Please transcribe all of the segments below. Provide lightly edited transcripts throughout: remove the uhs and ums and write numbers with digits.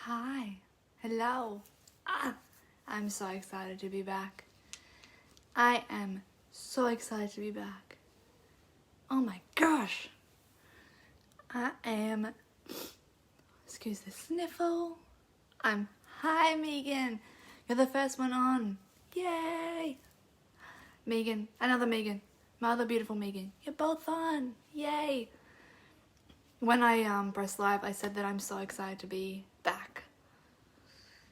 Hi. Hello. I'm so excited to be back. I am so excited to be back. Oh my gosh. Excuse the sniffle. Hi Megan. You're the first one on. Yay. Megan, another Megan. My other beautiful Megan. You're both on. Yay. When I pressed live, I said that I'm so excited to be back.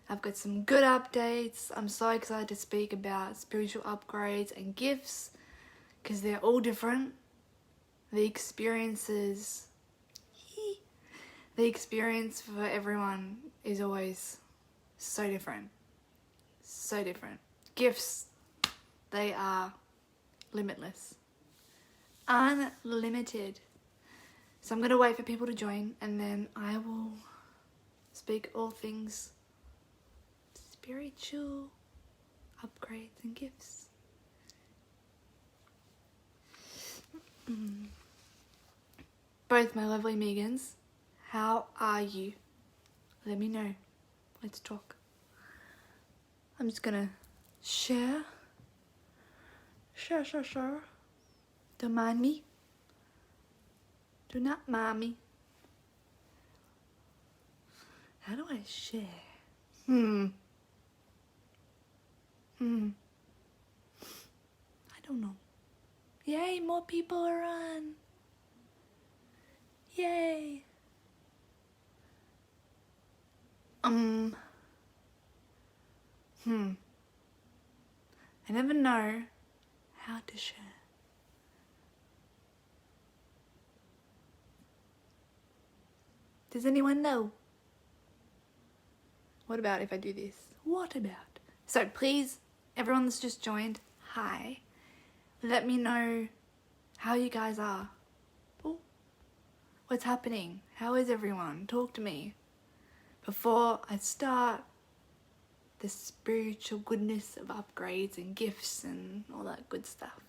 I've got some good updates. I'm so excited to speak about spiritual upgrades and gifts because they're all different. The experience for everyone is always so different. So different. Gifts, they are limitless. Unlimited. So I'm going to wait for people to join and then I will speak all things spiritual upgrades and gifts. Both my lovely Megans, how are you? Let me know. Let's talk. I'm just going to share. Don't mind me. Do not mind me. How do I share? I don't know. Yay, more people are on. Yay. I never know how to share. Does anyone know? What about if I do this? What about? So please, everyone that's just joined, hi. Let me know how you guys are. Ooh. What's happening? How is everyone? Talk to me. Before I start the spiritual goodness of upgrades and gifts and all that good stuff.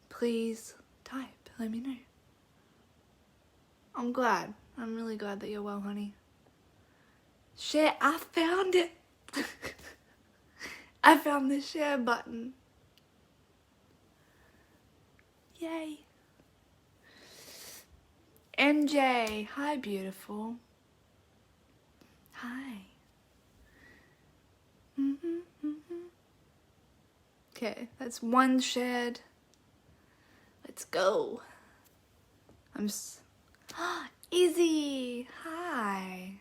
Please type, let me know. I'm glad. I'm really glad that you're well, honey. Share, I found it. I found the share button. Yay. NJ, hi beautiful. Hi. Okay, that's one shared. Let's go. Izzy, hi.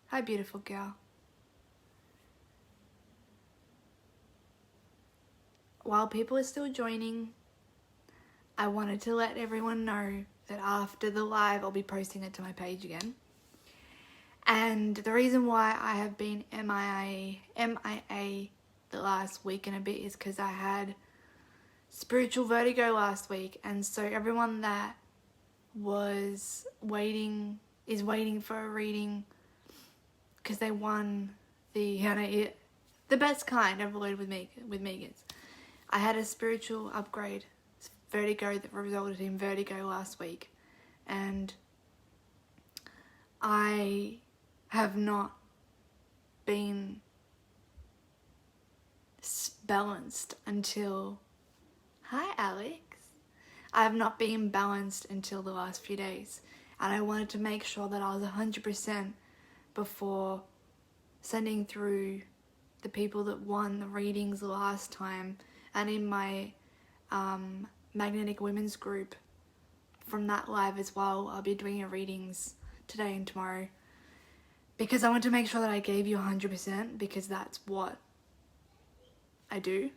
Hi, beautiful girl. While people are still joining, I wanted to let everyone know that after the live, I'll be posting it to my page again. And the reason why I have been MIA the last week and a bit is because I had spiritual vertigo last week. And so everyone that is waiting for a reading because they won the best kind ever with Megan's. I had a spiritual upgrade, vertigo, that resulted in vertigo last week, and I have not been balanced until... Hi, Alex. I have not been balanced until the last few days, and I wanted to make sure that I was 100% before sending through the people that won the readings last time, and in my Magnetic Women's group from that live as well. I'll be doing your readings today and tomorrow because I want to make sure that I gave you 100% because that's what I do.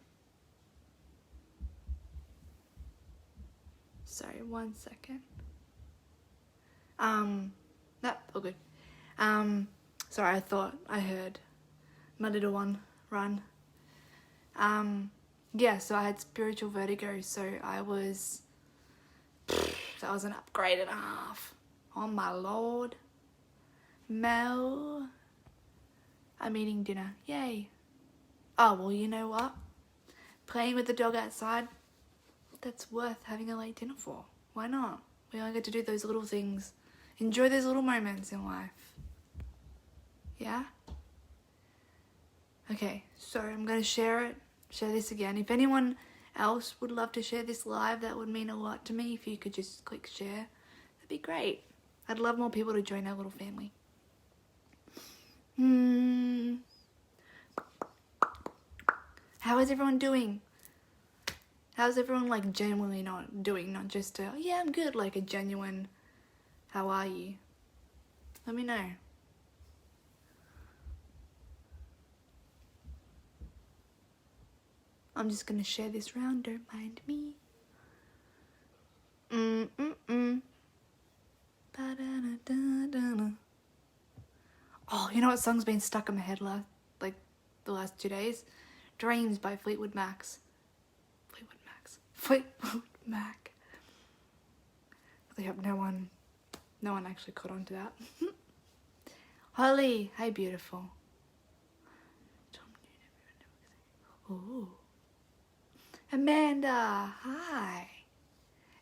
Sorry, 1 second. Nope, all good. Sorry, I thought I heard my little one run. Yeah, so I had spiritual vertigo, so that was an upgrade and a half. Oh my lord. Mel, I'm eating dinner. Yay. Oh, well, you know what? Playing with the dog outside, that's worth having a late dinner for. Why not? We only get to do those little things. Enjoy those little moments in life. Yeah? Okay, so I'm going to share this again. If anyone else would love to share this live, that would mean a lot to me. If you could just click share, that'd be great. I'd love more people to join our little family. How is everyone doing? How's everyone like genuinely not doing? Not just a, oh, yeah, I'm good, like a genuine, how are you? Let me know. I'm just gonna share this round, don't mind me. Oh, you know what song's been stuck in my head the last 2 days? Dreams by Fleetwood Mac. I hope no one actually caught on to that. Holly, hey beautiful. Ooh. Amanda, hi.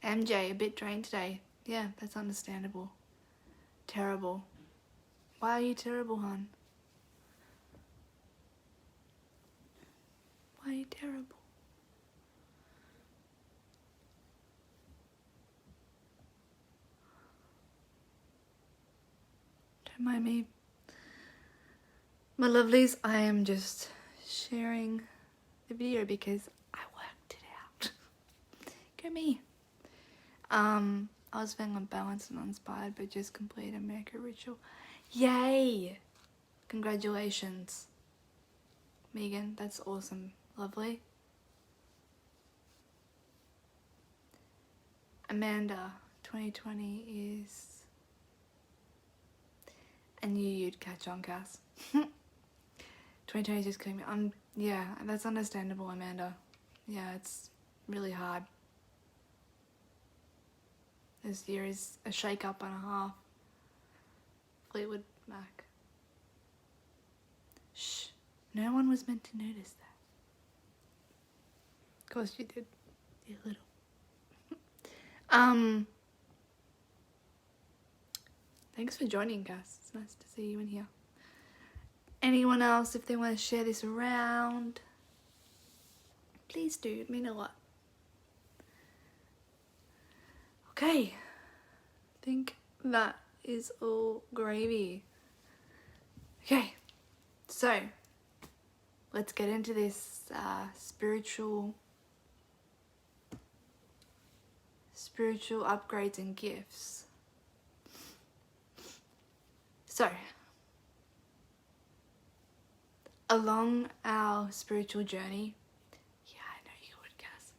MJ, a bit drained today. Yeah, that's understandable. Terrible. Why are you terrible, hon? Why are you terrible? Don't mind me. My lovelies, I am just sharing the video because I worked it out. Go me. I was feeling unbalanced and uninspired, but just completed a mega ritual. Yay! Congratulations, Megan. That's awesome. Lovely. Amanda, 2020 is... I knew you'd catch on, Cass. 2020 is just killing me. Yeah, that's understandable, Amanda. Yeah, it's really hard. This year is a shake-up and a half. Fleetwood Mac. Shh. No one was meant to notice that. Of course you did. You little. Thanks for joining, guys. It's nice to see you in here. Anyone else, if they want to share this around, please do. It'd mean a lot. Okay. I think that is all gravy. Okay. So, let's get into this spiritual upgrades and gifts. So, along our spiritual journey, yeah, I know you would guess,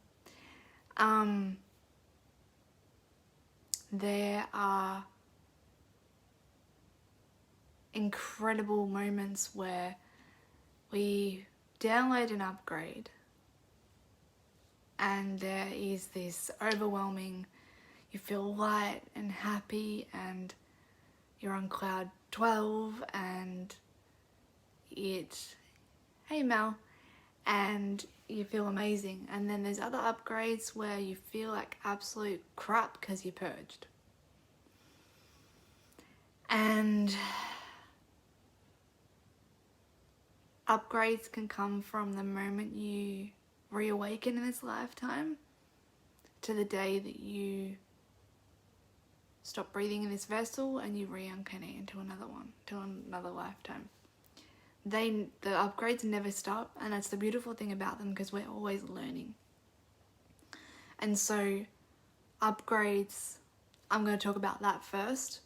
there are incredible moments where we download an upgrade and there is this overwhelming, you feel light and happy and you're on cloud 12 and hey Mel, and you feel amazing. And then there's other upgrades where you feel like absolute crap because you purged. And upgrades can come from the moment you reawaken in this lifetime to the day that you stop breathing in this vessel and you reincarnate into another lifetime. The upgrades never stop, and that's the beautiful thing about them because we're always learning. And so upgrades, I'm going to talk about that first.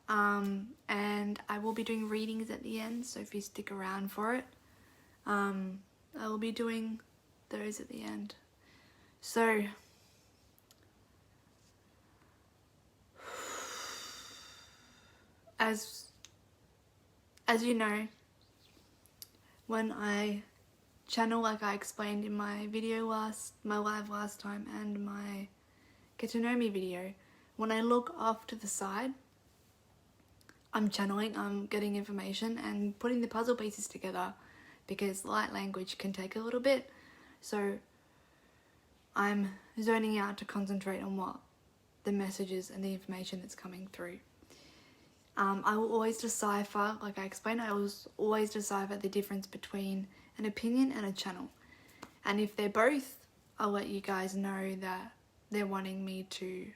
And I will be doing readings at the end, so if you stick around for it, I will be doing those at the end. So as you know, when I channel, like I explained in my live last time and my Get to Know Me video, when I look off to the side, I'm channeling, I'm getting information and putting the puzzle pieces together because light language can take a little bit. So I'm zoning out to concentrate on what the messages and the information that's coming through. I will always decipher, like I explained, I will always decipher the difference between an opinion and a channel. And if they're both, I'll let you guys know that they're wanting me to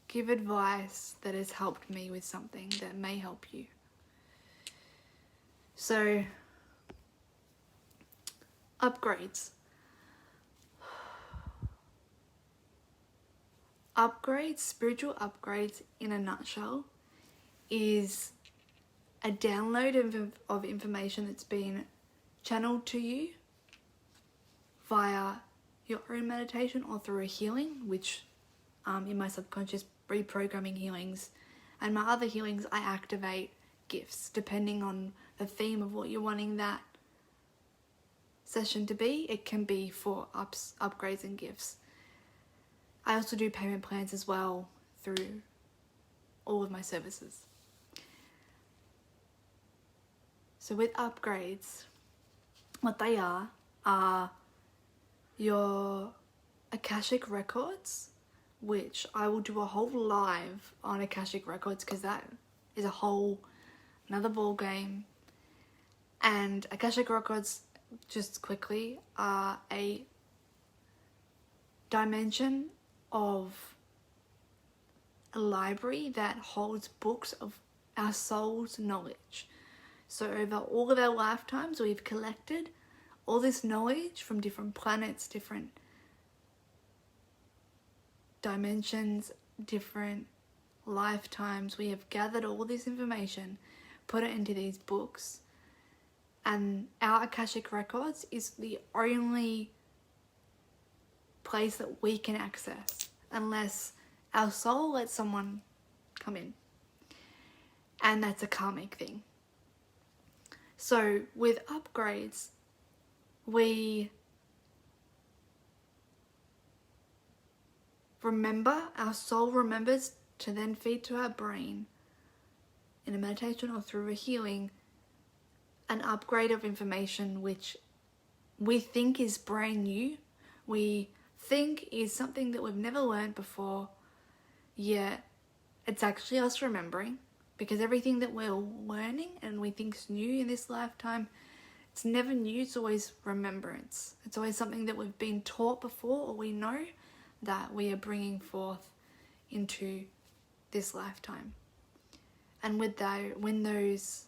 give advice that has helped me with something that may help you. So, upgrades. Upgrades, spiritual upgrades in a nutshell, is a download of information that's been channeled to you via your own meditation or through a healing, which in my subconscious reprogramming healings and my other healings, I activate gifts depending on the theme of what you're wanting that session to be. It can be for upgrades and gifts. I also do payment plans as well through all of my services. So with upgrades, what they are your Akashic records, which I will do a whole live on Akashic records because that is a whole another ball game. And Akashic records, just quickly, are a dimension of a library that holds books of our soul's knowledge. So over all of our lifetimes, we've collected all this knowledge from different planets, different dimensions, different lifetimes. We have gathered all this information, put it into these books, and our Akashic records is the only place that we can access unless our soul lets someone come in, and that's a karmic thing. So with upgrades, we remember, our soul remembers to then feed to our brain in a meditation or through a healing an upgrade of information which we think is brand new, we think is something that we've never learned before, yet it's actually us remembering, because everything that we're learning and we think is new in this lifetime, it's never new, it's always remembrance. It's always something that we've been taught before, or we know that we are bringing forth into this lifetime. And with that, when those,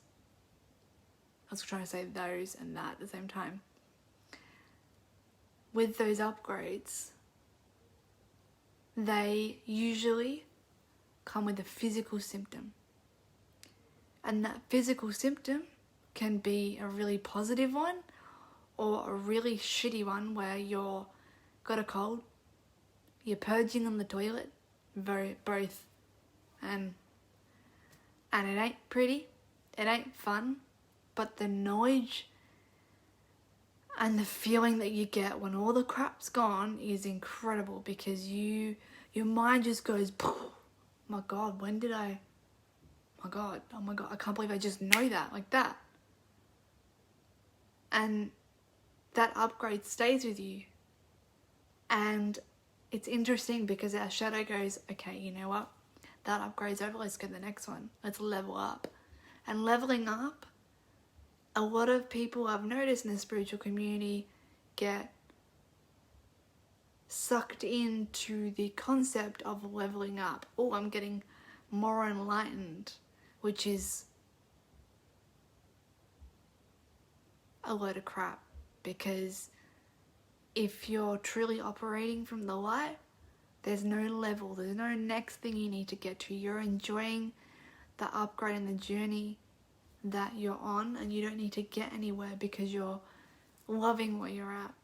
I was trying to say those and that at the same time, with those upgrades, they usually come with a physical symptom. And that physical symptom can be a really positive one or a really shitty one where you're got a cold, you're purging on the toilet, both, and it ain't pretty, it ain't fun, but the knowledge and the feeling that you get when all the crap's gone is incredible, because your mind just goes, oh my god, oh my god, I can't believe I just know that, like that. And that upgrade stays with you. And it's interesting because our shadow goes, okay, you know what? That upgrade's over, let's go to the next one. Let's level up. And leveling up, a lot of people I've noticed in the spiritual community get sucked into the concept of leveling up. Oh, I'm getting more enlightened, which is a load of crap, because if you're truly operating from the light, there's no level, there's no next thing you need to get to. You're enjoying the upgrade and the journey that you're on, and you don't need to get anywhere because you're loving where you're at.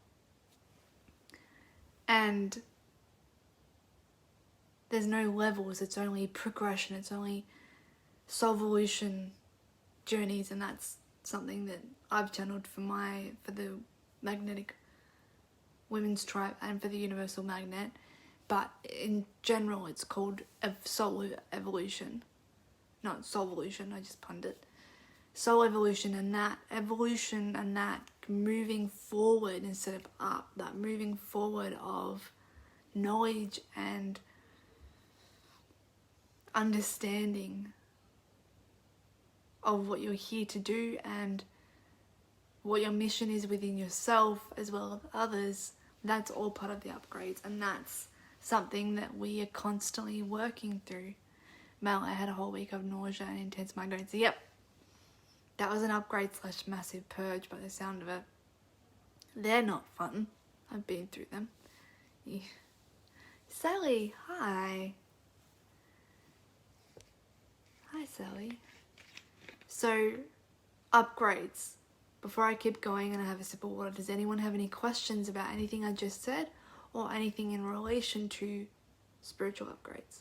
And there's no levels, it's only progression, it's only soulvolution journeys, and that's something that I've channeled for the magnetic women's tribe and for the universal magnet. But in general, it's called soul evolution, not soulvolution, I just punned it. Soul evolution, and that evolution and that moving forward instead of up, that moving forward of knowledge and understanding of what you're here to do and what your mission is within yourself as well as others, that's all part of the upgrades, and that's something that we are constantly working through. Mel, I had a whole week of nausea and intense migraines. Yep, that was an upgrade / massive purge by the sound of it. They're not fun. I've been through them. Yeah. Sally, hi. Hi, Sally. So, upgrades. Before I keep going and I have a sip of water, does anyone have any questions about anything I just said or anything in relation to spiritual upgrades?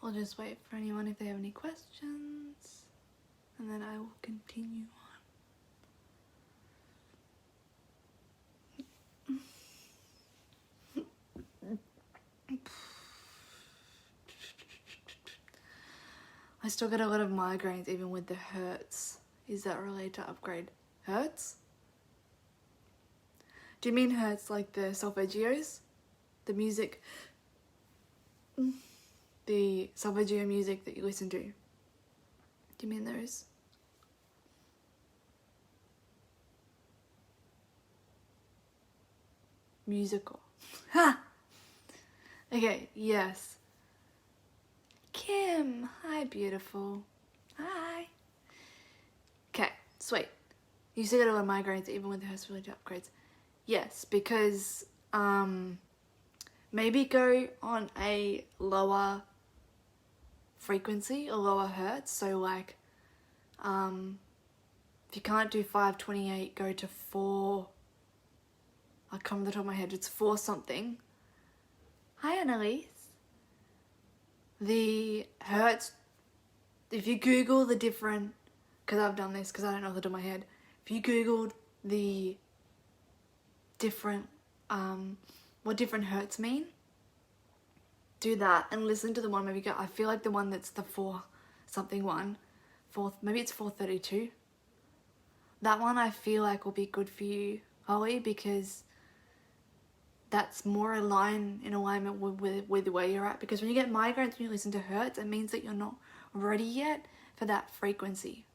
I'll just wait for anyone if they have any questions, and then I will continue on. I still get a lot of migraines even with the hurts. Is that related to upgrade? Hurts? Do you mean hurts like the solfeggios? The music? The solfeggio music that you listen to? Do you mean those? Musical. Ha! Okay, yes. Kim, hi beautiful. Hi. Okay, sweet. You still get a lot of migraines even with the host-related upgrades. Yes, because maybe go on a lower frequency or lower hertz. So like, if you can't do 528, go to 4. I can't remember the top of my head. It's 4 something. Hi, Annalise. The hertz, if you Google the different, because I've done this because I don't know off the top of my head. If you Googled the different, what different hertz mean, do that and listen to the one, maybe go, I feel like the one that's the 4 something one, maybe it's 432. That one I feel like will be good for you, Holly, because that's more in alignment with where you're at. Because when you get migraines, when you listen to hertz, it means that you're not ready yet for that frequency.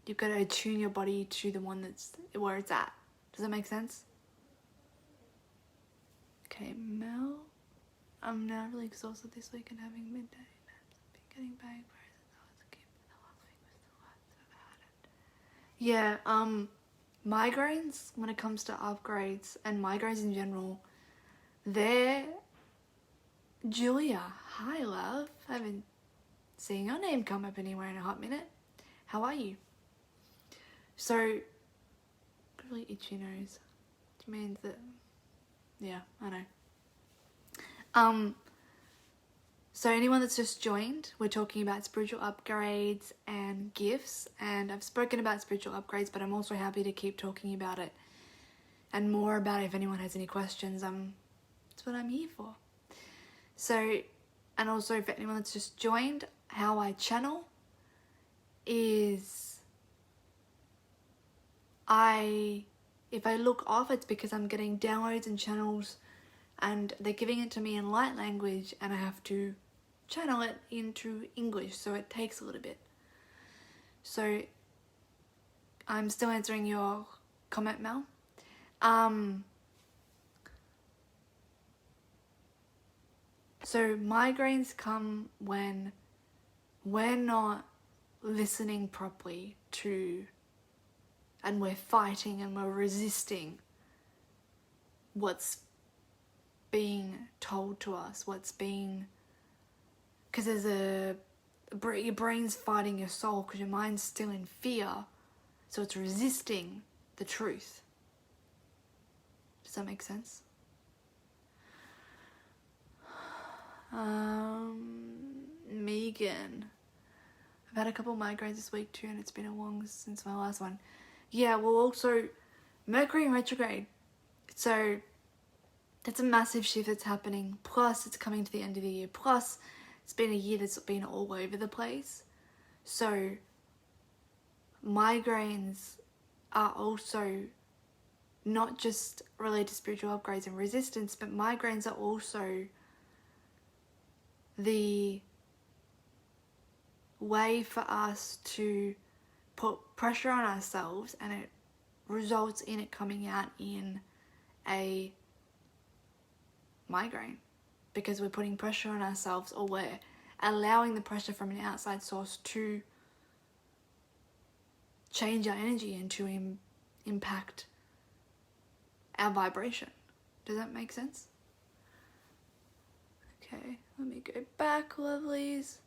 You've got to attune your body to the one that's where it's at. Does that make sense? Okay, Mel. I'm now really exhausted this week and having midday naps. I've been getting back whereas I was a kid, but the last week was the worst I've had it. Yeah, migraines, when it comes to upgrades and migraines in general, they're... Julia, hi love. I haven't seen your name come up anywhere in a hot minute. How are you? So, really itchy nose, which means that, yeah, I know. So anyone that's just joined, we're talking about spiritual upgrades and gifts, and I've spoken about spiritual upgrades, but I'm also happy to keep talking about it and more about it if anyone has any questions. That's what I'm here for. So, and also for anyone that's just joined, how I channel is if I look off, it's because I'm getting downloads and channels and they're giving it to me in light language and I have to channel it into English, so it takes a little bit. So I'm still answering your comment, Mel. So migraines come when we're not listening properly to, and we're fighting and we're resisting what's being told to us, what's being, because there's your brain's fighting your soul because your mind's still in fear, so it's resisting the truth. Does that make sense? Megan. I've had a couple migraines this week too, and it's been a long since my last one. Yeah, well, also Mercury in retrograde. So that's a massive shift that's happening. Plus, it's coming to the end of the year. Plus, it's been a year that's been all over the place. So migraines are also not just related to spiritual upgrades and resistance, but migraines are also the way for us to put pressure on ourselves, and it results in it coming out in a migraine, because we're putting pressure on ourselves, or we're allowing the pressure from an outside source to change our energy and to impact our vibration. Does that make sense? Okay, let me go back, lovelies.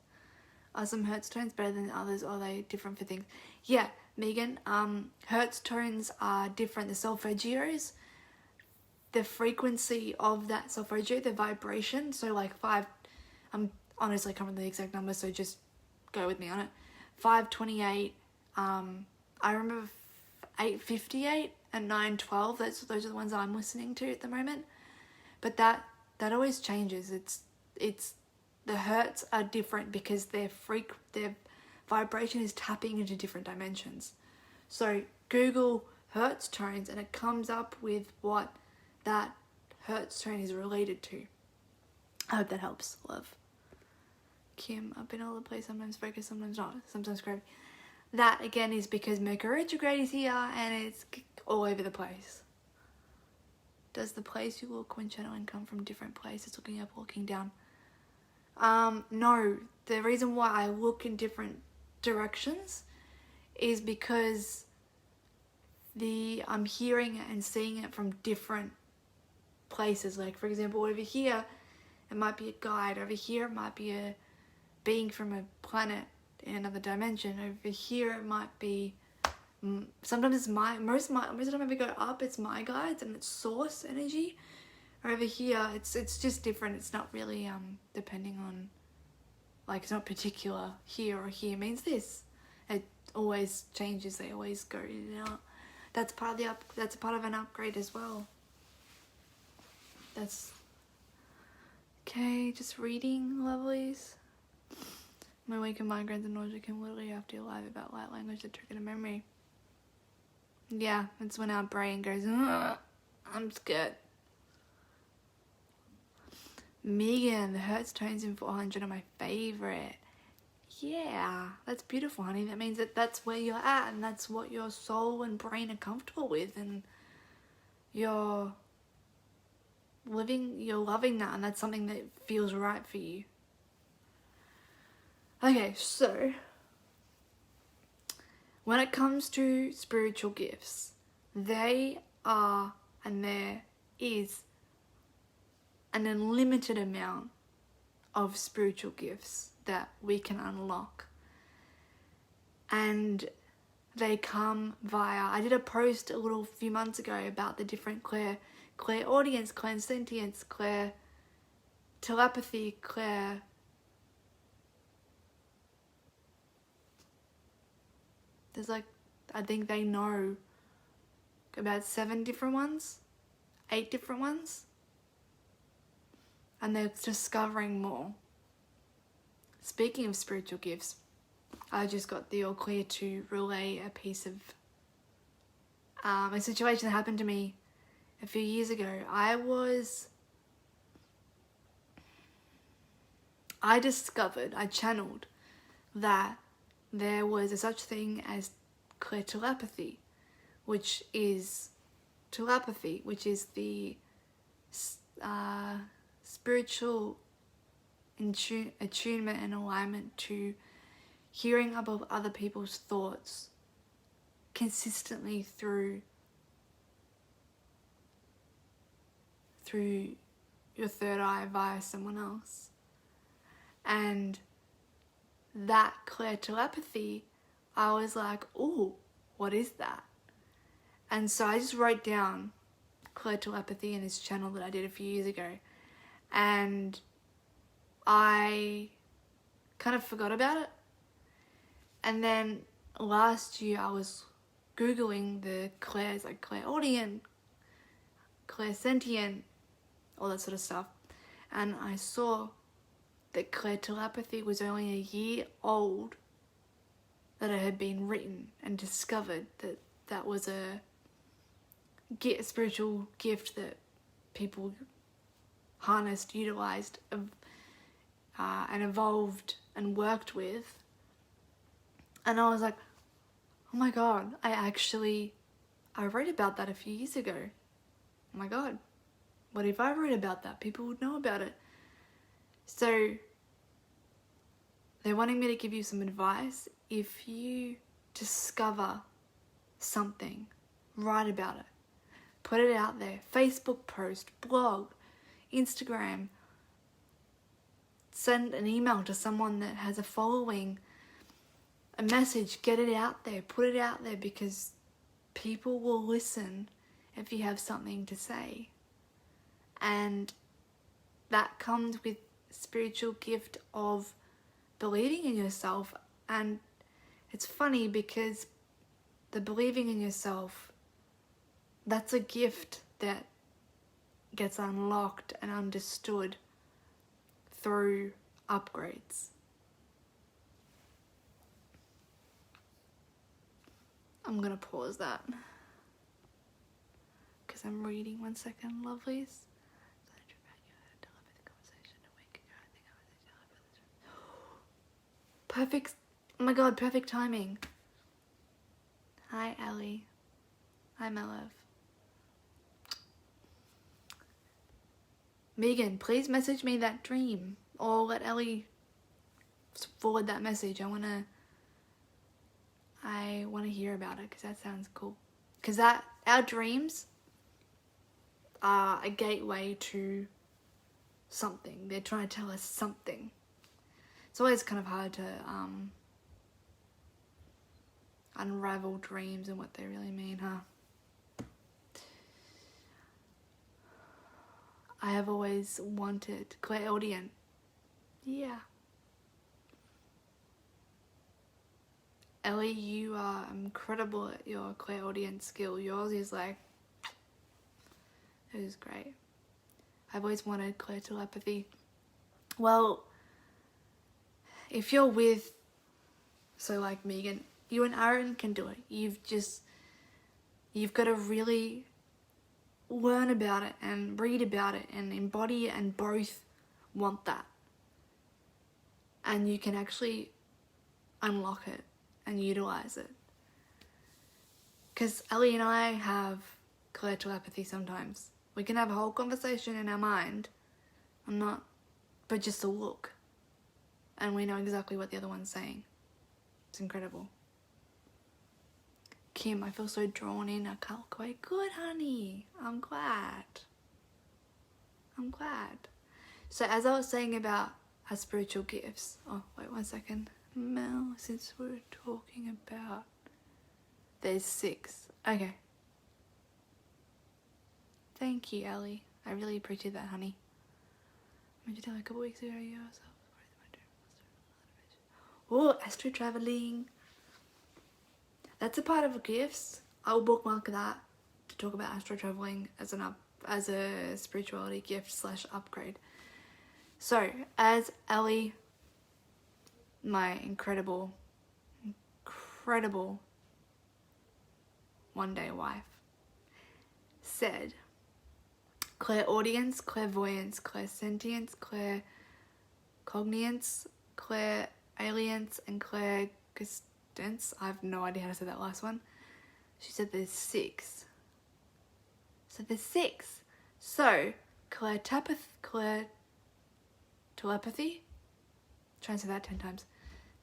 Are some Hertz tones better than others, or are they different for things? Yeah, Megan, Hertz tones are different. The solfeggios, the frequency of that solfeggio, the vibration, so like 5, honestly I can't remember the exact number, so just go with me on it. 528, I remember 858 and 912, those are the ones that I'm listening to at the moment. But that always changes. It's the hertz are different because their vibration is tapping into different dimensions. So Google hertz tones and it comes up with what that hertz tone is related to. I hope that helps, love. Kim, I've been all over the place, sometimes focused, sometimes not, sometimes crazy. That again is because Mercury retrograde is here and it's all over the place. Does the place you look when channeling come from different places, looking up, looking down? No. The reason why I look in different directions is because I'm hearing it and seeing it from different places. Like, for example, over here, it might be a guide. Over here, it might be a being from a planet in another dimension. Over here, it might be... Sometimes it's most of the time if I go up, it's my guides and it's source energy. Over here, it's just different. It's not really depending on, like, it's not particular. Here or here means this. It always changes. They always go in and out. That's part of that's a part of an upgrade as well. That's okay. Just reading, lovelies. My week of migraines and nausea can literally have to lie about light language that triggered a memory. Yeah, it's when our brain goes, I'm scared. Megan, the hertz tones in 400 are my favorite. Yeah, that's beautiful, honey. That means that that's where you're at and that's what your soul and brain are comfortable with, and you're loving that, and that's something that feels right for you. Okay, so when it comes to spiritual gifts, they are, and there is an unlimited amount of spiritual gifts that we can unlock. And they come via, I did a post a few months ago about the different clairaudience, clairsentience, telepathy, there's like, I think they know about 7 different ones, 8 different ones. And they're discovering more. Speaking of spiritual gifts, I just got the all clear to relay a piece of a situation that happened to me a few years ago. I channeled that there was a such thing as clairtelepathy, which is the spiritual attunement and alignment to hearing above other people's thoughts consistently through your third eye via someone else. And that clairtelepathy, I was like, ooh, what is that? And so I just wrote down clairtelepathy in this channel that I did a few years ago. And I kind of forgot about it. And then last year I was Googling the clairs, like clairaudient, clairsentient, all that sort of stuff. And I saw that clairtelepathy was only a year old, that it had been written and discovered that that was a spiritual gift that people harnessed, utilized, and evolved and worked with. And I was like, oh my god, I wrote about that a few years ago. Oh my god, what if I wrote about that? People would know about it. So they're wanting me to give you some advice. If you discover something, write about it. Put it out there. Facebook post, blog, Instagram. Send an email to someone that has a following, a message, get it out there, put it out there, because people will listen if you have something to say. And that comes with spiritual gift of believing in yourself. And it's funny because the believing in yourself, that's a gift that gets unlocked and understood through upgrades. I'm gonna pause that because I'm reading. 1 second, lovelies. Perfect. Oh my god, perfect timing. Hi, Ellie. Hi, my love. Megan, please message me that dream, or let Ellie forward that message. I wanna hear about it because that sounds cool. Because our dreams are a gateway to something. They're trying to tell us something. It's always kind of hard to unravel dreams and what they really mean, huh? I have always wanted clairaudient. Yeah. Ellie, you are incredible at your clairaudient skill. Yours is like, it is great. I've always wanted clairtelepathy. Well, if you're with, so like Megan, you and Aaron can do it. You've got to really learn about it and read about it and embody it, and both want that. And you can actually unlock it and utilize it. Because Ellie and I have clairtelepathy sometimes. We can have a whole conversation in our mind, but just a look. And we know exactly what the other one's saying. It's incredible. Kim, I feel so drawn in. I can't quite. Good, honey. I'm glad. So as I was saying about our spiritual gifts. Oh, wait 1 second. Mel, since we're talking about... There's 6. Okay. Thank you, Ellie. I really appreciate that, honey. I meant to tell you a couple weeks ago, oh, astro traveling. That's a part of gifts. I'll bookmark that to talk about astro traveling as a spirituality gift / upgrade. So, as Ellie, my incredible one-day wife, said, clairaudience, clairvoyance, clairsentience, claircognience, clairalience, and clairgustance. I have no idea how to say that last one. She said there's 6. So clairtelepathy. Try and say that 10 times.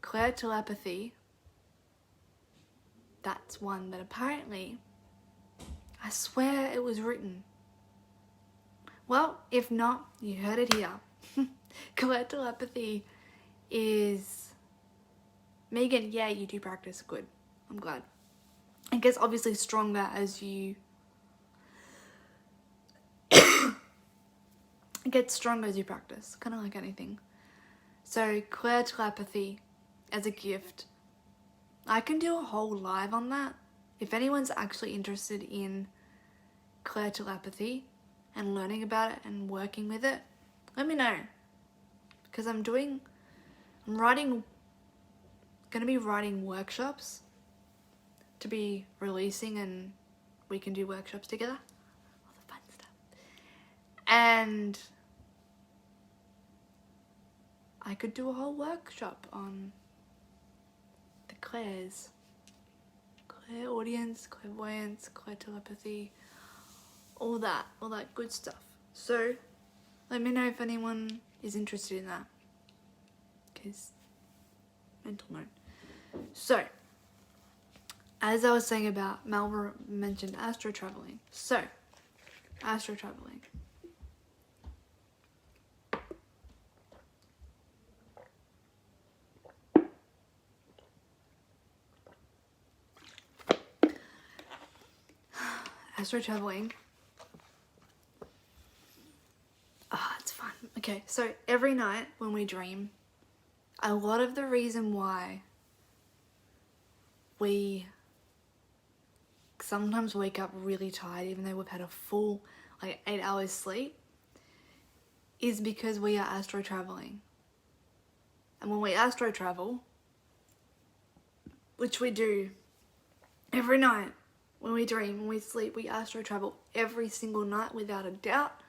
Clairtelepathy. That's one that apparently, I swear it was written. Well, if not, you heard it here. Clairtelepathy is... Megan, yeah, you do practice. Good. I'm glad. It gets obviously stronger as you... It gets stronger as you practice. Kind of like anything. So clear telepathy as a gift. I can do a whole live on that. If anyone's actually interested in clear telepathy and learning about it and working with it, let me know. Because I'm going to be writing workshops to be releasing, and we can do workshops together. All the fun stuff. And I could do a whole workshop on the clairs. Clairaudience, clairvoyance, clear telepathy, all that good stuff. So let me know if anyone is interested in that. Because mental note. So, as I was saying about, Malva mentioned astro traveling. So, astro traveling. Astro traveling. It's fun. Okay, so every night when we dream, a lot of the reason why we sometimes wake up really tired even though we've had a full 8 hours sleep is because we are astro traveling. And when we astro travel, which we do every night, when we dream, when we sleep, we astro travel every single night without a doubt.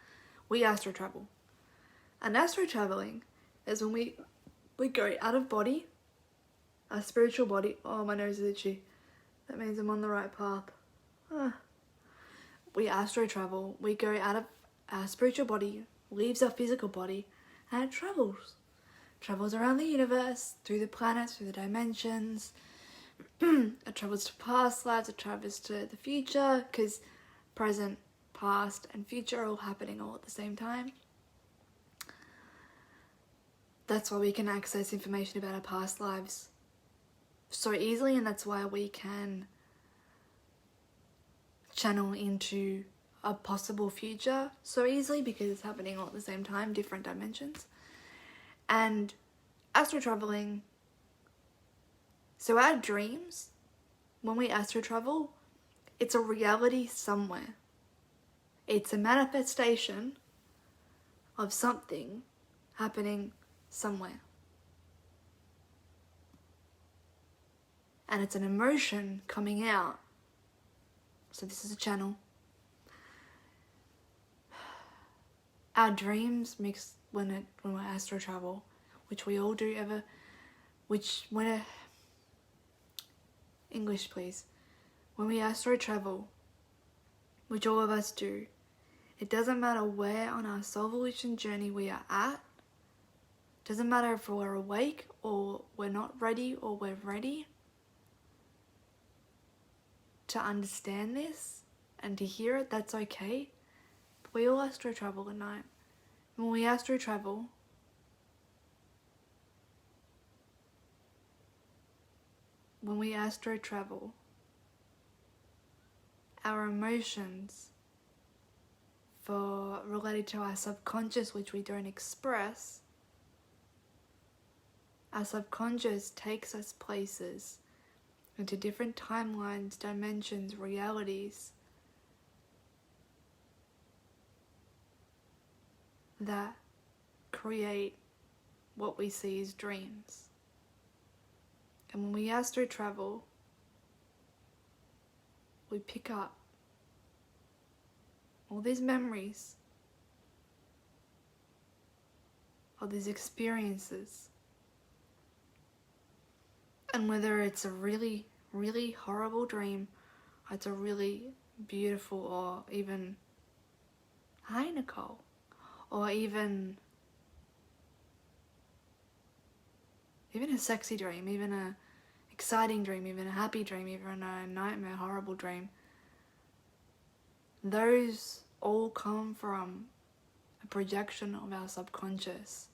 We astro travel. And astro traveling is when we go out of body, our spiritual body. Oh, my nose is itchy. That means I'm on the right path. We astro travel. We go out of our spiritual body, leaves our physical body, and it travels. Travels around the universe, through the planets, through the dimensions. It travels to past lives, it travels to the future, because present, past, and future are all happening all at the same time. That's why we can access information about our past lives so easily, and that's why we can channel into a possible future so easily, because it's happening all at the same time, different dimensions. And astro traveling, so our dreams, when we astro travel, it's a reality somewhere. It's a manifestation of something happening somewhere. And it's an emotion coming out. So this is a channel. Our dreams mix when we astro travel, which we all do English please. When we astro travel, which all of us do, it doesn't matter where on our soul evolution journey we are at. Doesn't matter if we're awake or we're not ready or we're ready to understand this and to hear it, that's okay. But we all astro travel at night. When we astro travel, our emotions related to our subconscious, which we don't express, our subconscious takes us places into different timelines, dimensions, realities that create what we see as dreams. And when we astro travel, we pick up all these memories, all these experiences. And whether it's a really, really horrible dream, or it's a really beautiful, or even, hi Nicole, or even a sexy dream, even a exciting dream, even a happy dream, even a nightmare, horrible dream, those all come from a projection of our subconscious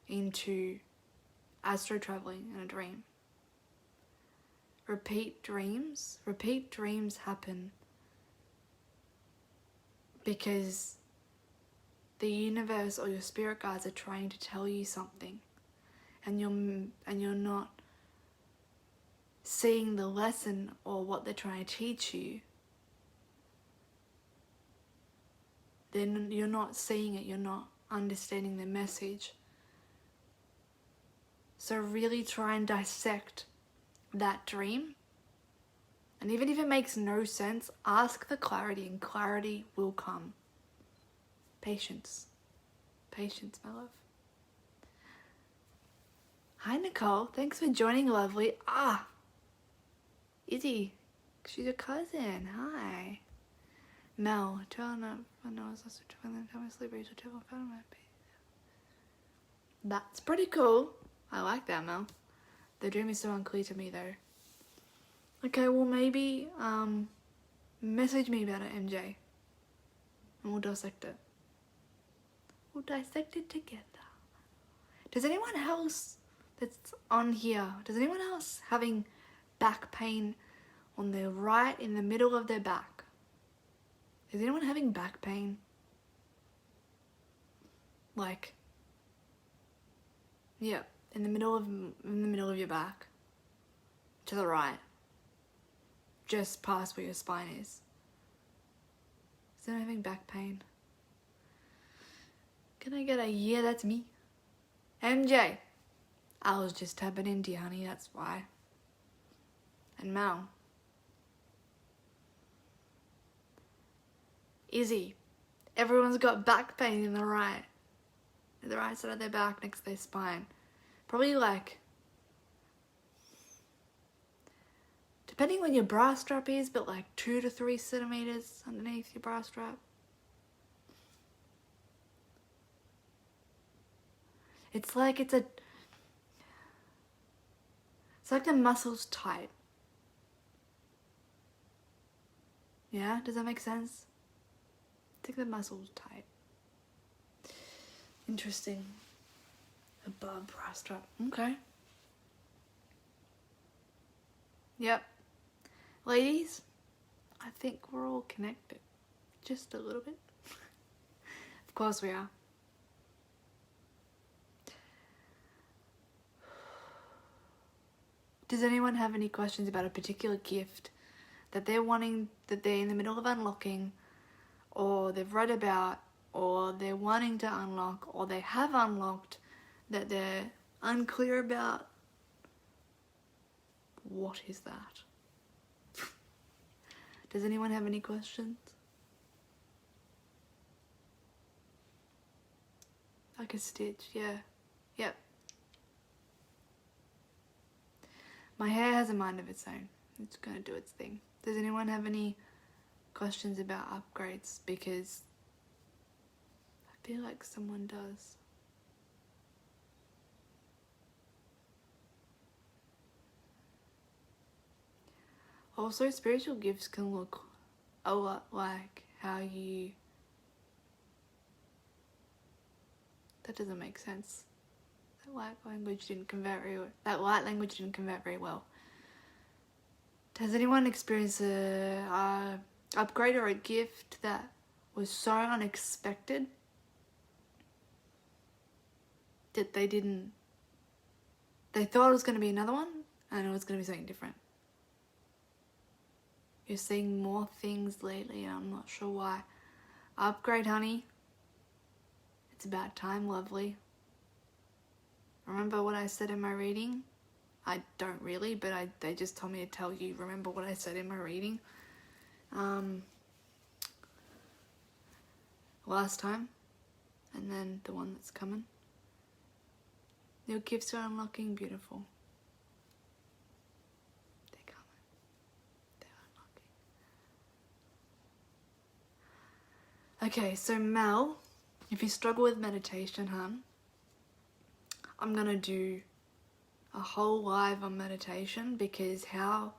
into astro traveling in a dream. Repeat dreams happen because the universe or your spirit guides are trying to tell you something. and you're not seeing the lesson or what they're trying to teach you, then you're not seeing it, you're not understanding the message. So really try and dissect that dream. And even if it makes no sense, ask for clarity, and clarity will come. Patience. Patience, my love. Hi, Nicole. Thanks for joining, lovely. Izzy. She's your cousin. Hi. Mel. That's pretty cool. I like that, Mel. The dream is so unclear to me, though. Okay, well, maybe message me about it, MJ. And we'll dissect it. We'll dissect it together. Does anyone else that's on here, does anyone else having back pain on their right in the middle of their back? Is anyone having back pain? Like, yeah, in the middle of your back, to the right, just past where your spine is. Is anyone having back pain? Can I get a yeah, that's me? MJ, I was just tapping into you, honey, that's why. And Mal. Izzy, everyone's got back pain in the right side of their back next to their spine. Probably like, depending on your bra strap is, but like 2 to 3 centimeters underneath your bra strap. It's like the muscle's tight. Yeah, does that make sense? I think the muscle's tight. Interesting. Above bra strap. Okay. Yep. Ladies, I think we're all connected. Just a little bit. Of course we are. Does anyone have any questions about a particular gift that they're in the middle of unlocking, or they've read about, or they're wanting to unlock, or they have unlocked that they're unclear about? What is that? Does anyone have any questions? Like a stitch, yeah. Yep. My hair has a mind of its own. It's gonna do its thing. Does anyone have any questions about upgrades? Because I feel like someone does. Also, spiritual gifts can look a lot like how you... That doesn't make sense. That light language didn't convert very well. Has anyone experienced a upgrade or a gift that was so unexpected that they thought it was going to be another one and it was going to be something different? You're seeing more things lately and I'm not sure why. Upgrade, honey. It's about time, lovely. Remember what I said in my reading? I don't really, but they just told me to tell you, remember what I said in my reading last time, and then the one that's coming. Your gifts are unlocking, beautiful. They're coming. They're unlocking. Okay, so Mel, if you struggle with meditation, hun, I'm gonna do a whole live on meditation, because how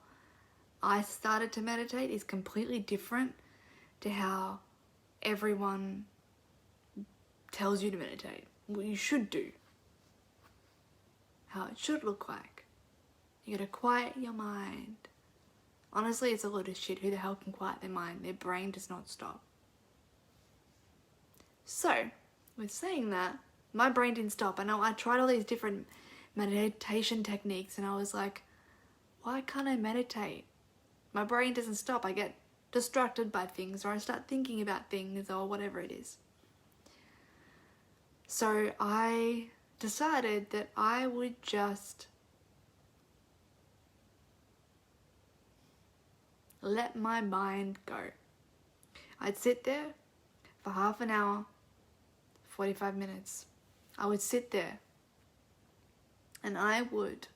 I started to meditate is completely different to how everyone tells you to meditate. What you should do. How it should look like. You gotta quiet your mind. Honestly, it's a load of shit. Who the hell can quiet their mind? Their brain does not stop. So, with saying that, my brain didn't stop. I know I tried all these different meditation techniques, and I was like, why can't I meditate? My brain doesn't stop. I get distracted by things, or I start thinking about things, or whatever it is. So I decided that I would just let my mind go. I'd sit there for half an hour, 45 minutes. I would sit there and I would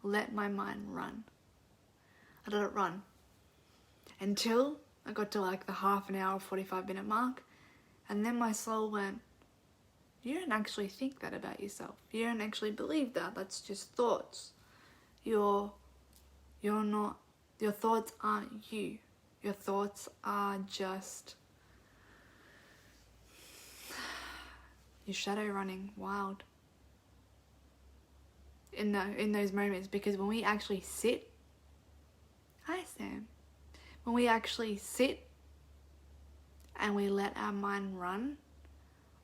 let my mind run. I let it run until I got to like the half an hour, 45-minute mark, and then my soul went, you don't actually think that about yourself. You don't actually believe that. That's just thoughts. You're not, your thoughts aren't you. Your thoughts are just your shadow running wild in those moments. Because when we actually sit, hi Sam, when we actually sit and we let our mind run,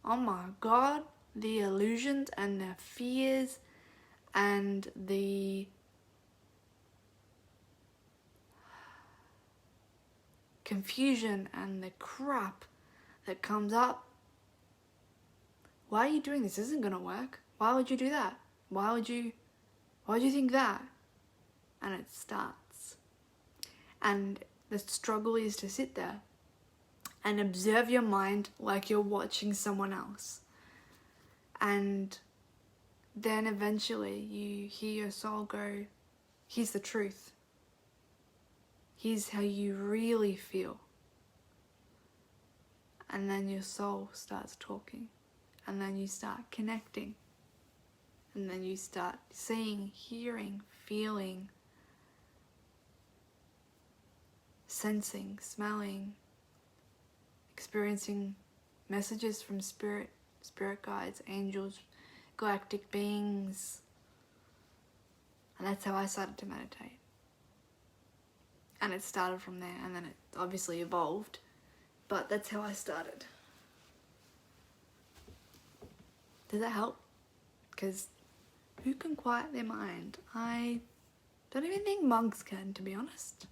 oh my God, the illusions and the fears and the confusion and the crap that comes up. Why are you doing this? This isn't gonna work. Why would you do that? Why would you think that? And it starts. And the struggle is to sit there and observe your mind like you're watching someone else. And then eventually you hear your soul go, here's the truth. Here's how you really feel. And then your soul starts talking. And then you start connecting. And then you start seeing, hearing, feeling, sensing, smelling, experiencing messages from spirit guides, angels, galactic beings. And that's how I started to meditate. And it started from there, and then it obviously evolved, but that's how I started. Does that help? Because who can quiet their mind? I don't even think monks can, to be honest.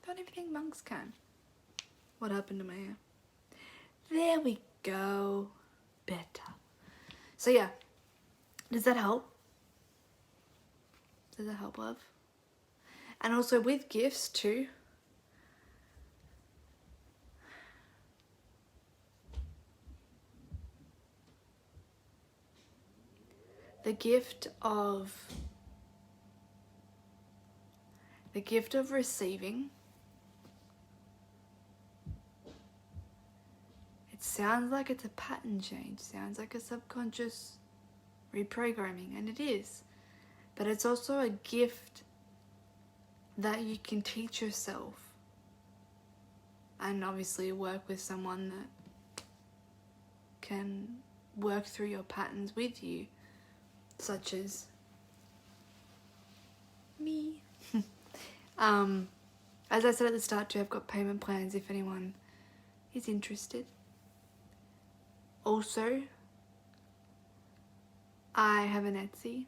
Don't even think monks can. What happened to my hair? There we go. Better. So yeah, does that help? Does that help, love? And also with gifts too. The gift of receiving. It sounds like it's a pattern change, sounds like a subconscious reprogramming, and it is. But it's also a gift that you can teach yourself, and obviously work with someone that can work through your patterns with you, such as me. As I said at the start too, I've got payment plans if anyone is interested. Also, I have an Etsy,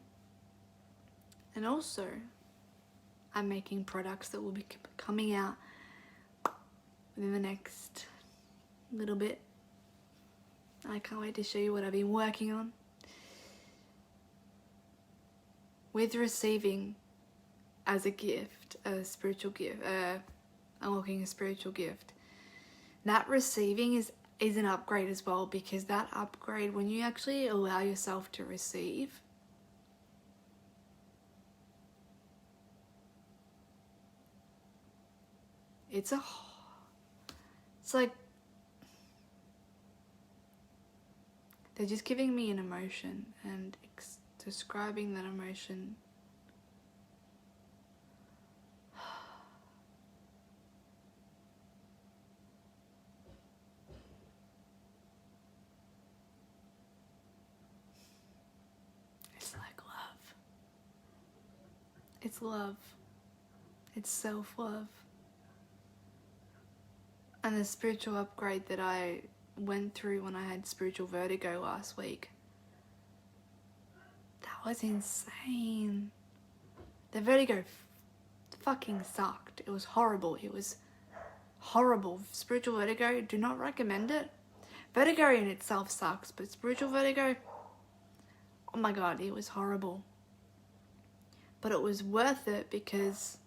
and also I'm making products that will be coming out within the next little bit. I can't wait to show you what I've been working on. With receiving as a gift, a spiritual gift, unlocking a spiritual gift, that receiving is an upgrade as well, because that upgrade, when you actually allow yourself to receive, it's like they're just giving me an emotion and describing that emotion. It's like love. It's love. It's self-love. And the spiritual upgrade that I went through when I had spiritual vertigo last week, that was insane. The vertigo fucking sucked. It was horrible. It was horrible. Spiritual vertigo, do not recommend it. Vertigo in itself sucks, but spiritual vertigo, oh my god, it was horrible. But it was worth it because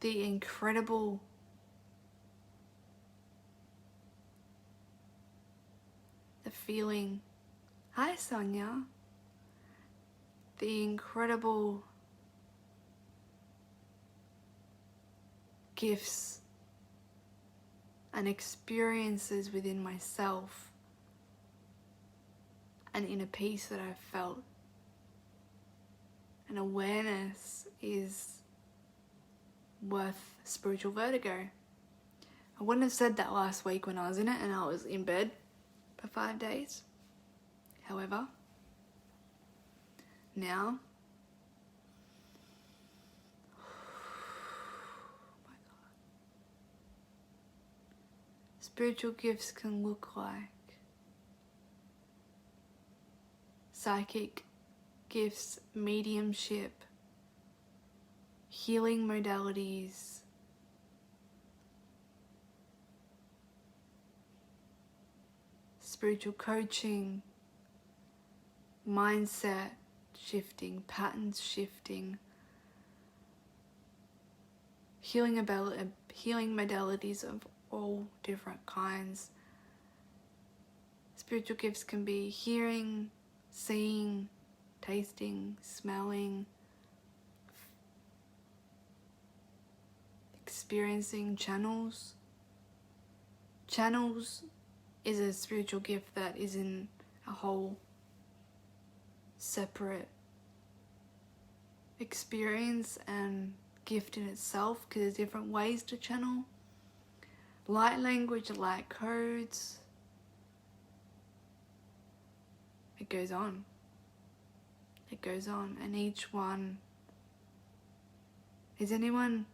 the incredible feeling. Hi, Sonia. The incredible gifts and experiences within myself and inner peace that I've felt. And awareness is worth spiritual vertigo. I wouldn't have said that last week when I was in it and I was in bed for 5 days. However, now, oh my God, spiritual gifts can look like psychic gifts, mediumship, healing modalities, spiritual coaching, mindset shifting, patterns shifting, healing modalities of all different kinds. Spiritual gifts can be hearing, seeing, tasting, smelling, experiencing channels. Channels is a spiritual gift that is in a whole separate experience and gift in itself, because there's different ways to channel. Light language, light codes. It goes on. It goes on, and each one. Is anyone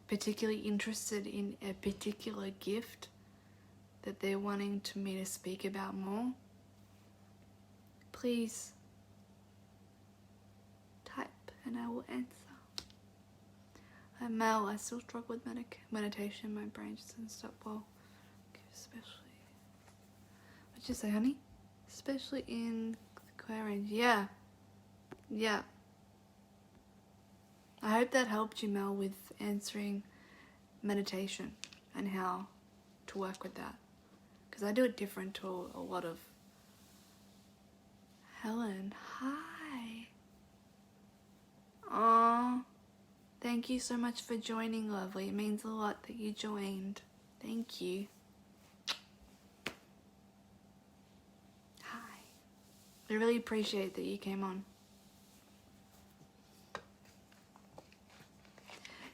particularly interested in a particular gift that they're wanting me to speak about more? Please type and I will answer. I'm Mel. I still struggle with meditation. My brain just doesn't stop well. Especially, what'd you say, honey? Especially in the clear range. Yeah. I hope that helped you, Mel, with answering meditation and how to work with that. Because I do it different to a lot of... Helen, hi. Aww. Thank you so much for joining, lovely. It means a lot that you joined. Thank you. Hi. I really appreciate that you came on.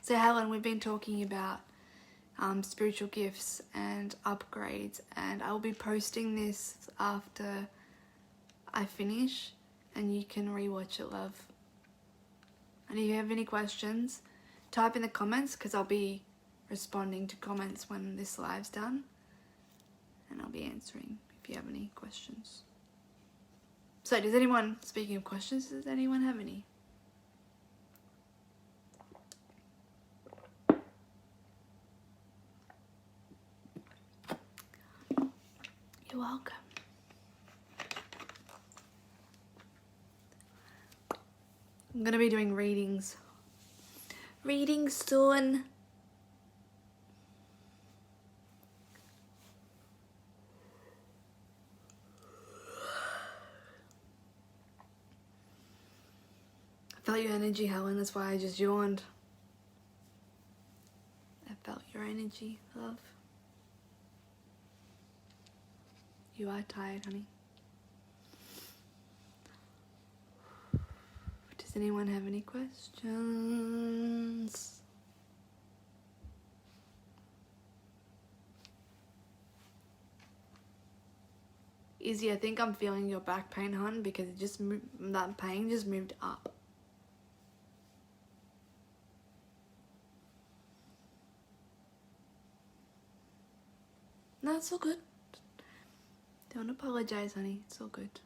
So Helen, we've been talking about spiritual gifts and upgrades, and I'll be posting this after I finish, and you can rewatch it, love. And if you have any questions, type in the comments, because I'll be responding to comments when this live's done, and I'll be answering if you have any questions. So does anyone, speaking of questions, does anyone have any? You're welcome. I'm going to be doing readings. Readings soon. I felt your energy, Helen. That's why I just yawned. I felt your energy, love. You are tired, honey. Does anyone have any questions? Izzy, I think I'm feeling your back pain, hon, because it just that pain just moved up. No, it's all good. Don't apologize, honey. It's all good.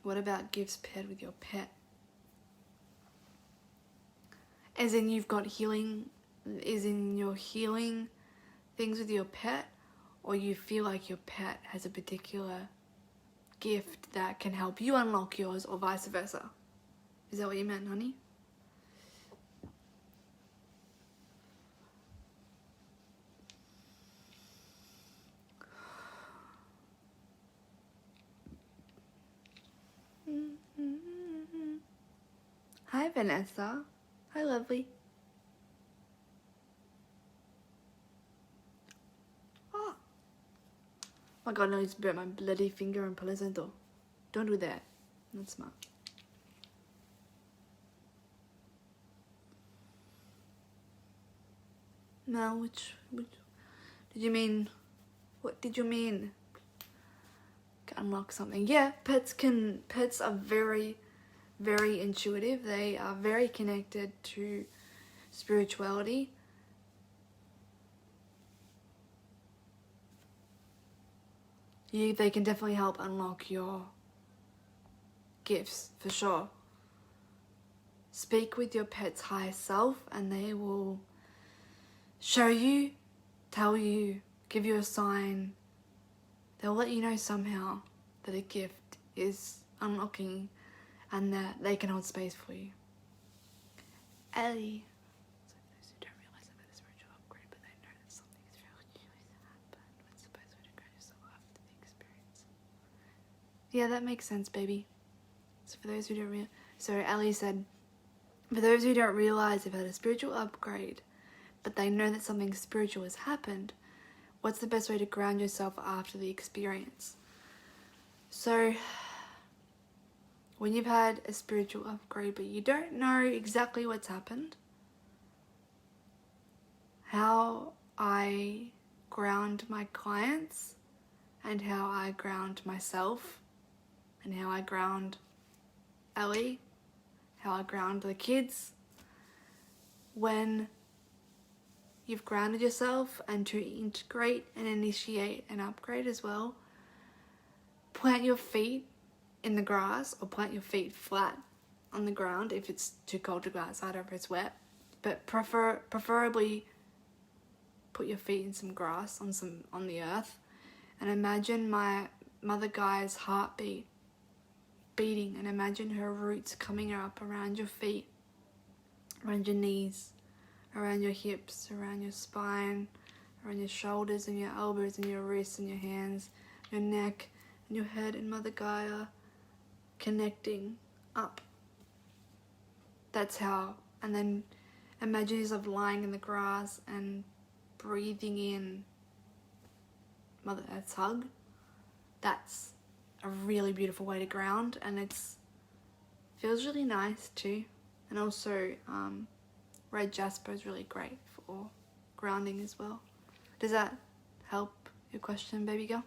What about gifts paired with your pet? As in you've got healing, as in you're healing things with your pet, or you feel like your pet has a particular gift that can help you unlock yours, or vice versa. Is that what you meant, honey? Hi, Vanessa. Hi, lovely. Oh my god, no, I just burnt my bloody finger on Palo Santo. Don't do that. Not smart. No, which did you mean? What did you mean? Unlock something. Yeah, pets are very, very intuitive. They are very connected to spirituality. They can definitely help unlock your gifts, for sure. Speak with your pet's higher self and they will show you, tell you, give you a sign. They'll let you know somehow that a gift is unlocking and that they can hold space for you. Ellie. So those who don't realize about the spiritual upgrade, but they know that something is really happened. What's the best way to ground yourself after the experience? Yeah, that makes sense, baby. So for those who don't realize, so Ellie said, for those who don't realize they've had a spiritual upgrade, but they know that something spiritual has happened, what's the best way to ground yourself after the experience? So, when you've had a spiritual upgrade, but you don't know exactly what's happened, how I ground my clients and how I ground myself and how I ground Ellie, how I ground the kids, when you've grounded yourself, and to integrate and initiate an upgrade as well, plant your feet in the grass or plant your feet flat on the ground if it's too cold to go outside or if it's wet, but preferably put your feet in some grass on the earth and imagine my mother Gaia's heartbeat beating, and imagine her roots coming up around your feet, around your knees, around your hips, around your spine, around your shoulders and your elbows and your wrists and your hands, your neck and your head, and Mother Gaia connecting up. That's how. And then imagine yourself lying in the grass and breathing in Mother Earth's hug. That's a really beautiful way to ground, and feels really nice too. And also red jasper is really great for grounding as well. Does that help your question, baby girl?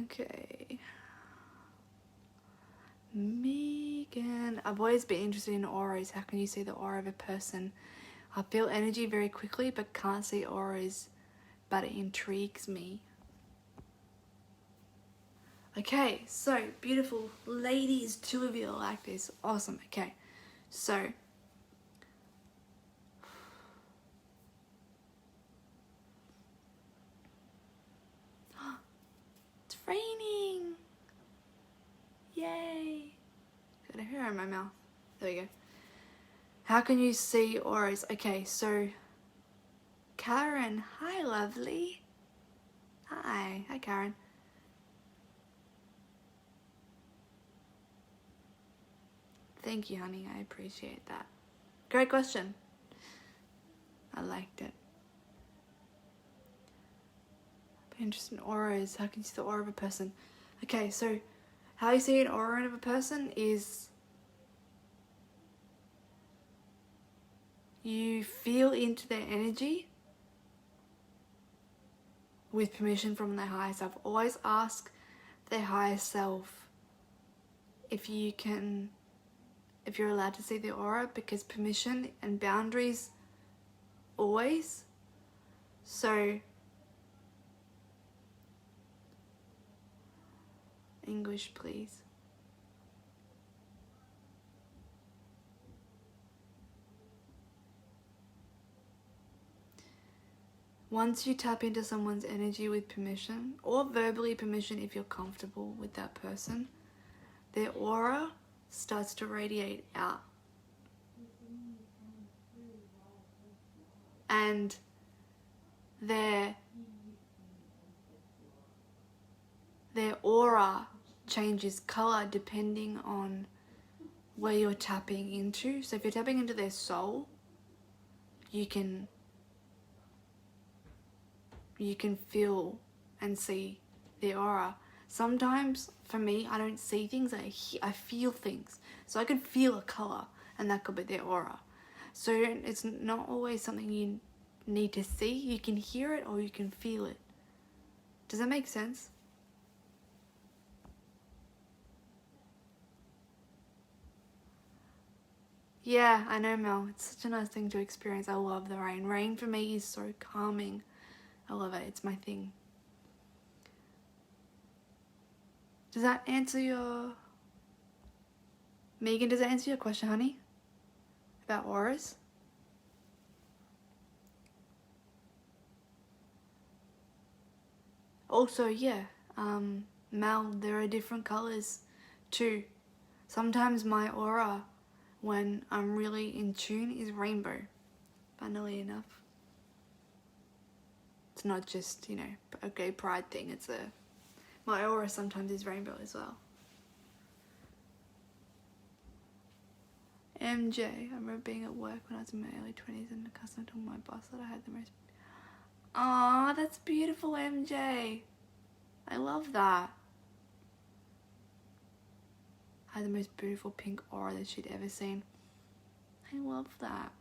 Okay. Megan, I've always been interested in auras. How can you see the aura of a person? I feel energy very quickly but can't see auras, but it intrigues me. Okay, so beautiful ladies, 2 of you are like this. Awesome. Okay, so it's raining. Yay. Got a hair in my mouth. There we go. How can you see auras? Okay, so Karen, hi lovely. Hi Karen. Thank you, honey. I appreciate that. Great question. I liked it. Interesting auras. How can you see the aura of a person? Okay, so how you see an aura of a person is you feel into their energy with permission from their higher self. Always ask their higher self if you're allowed to see the aura, because permission and boundaries always. So English, please. Once you tap into someone's energy with permission, or verbally permission if you're comfortable with that person, their aura starts to radiate out. And their aura changes color depending on where you're tapping into. So if you're tapping into their soul, you can feel and see their aura. Sometimes for me, I don't see things, I feel things. So I can feel a color, and that could be their aura. So it's not always something you need to see. You can hear it or you can feel it. Does that make sense? Yeah, I know, Mel. It's such a nice thing to experience. I love the rain. Rain for me is so calming. I love it. It's my thing. Does that answer your... Megan, does that answer your question, honey? About auras? Also, yeah, Mel, there are different colors too. Sometimes my aura, when I'm really in tune, is rainbow, funnily enough. It's not just, a gay pride thing. My aura sometimes is rainbow as well. MJ, I remember being at work when I was in my early 20s and the customer told my boss that I had the most... Aw, that's beautiful, MJ. I love that. I had the most beautiful pink aura that she'd ever seen. I love that.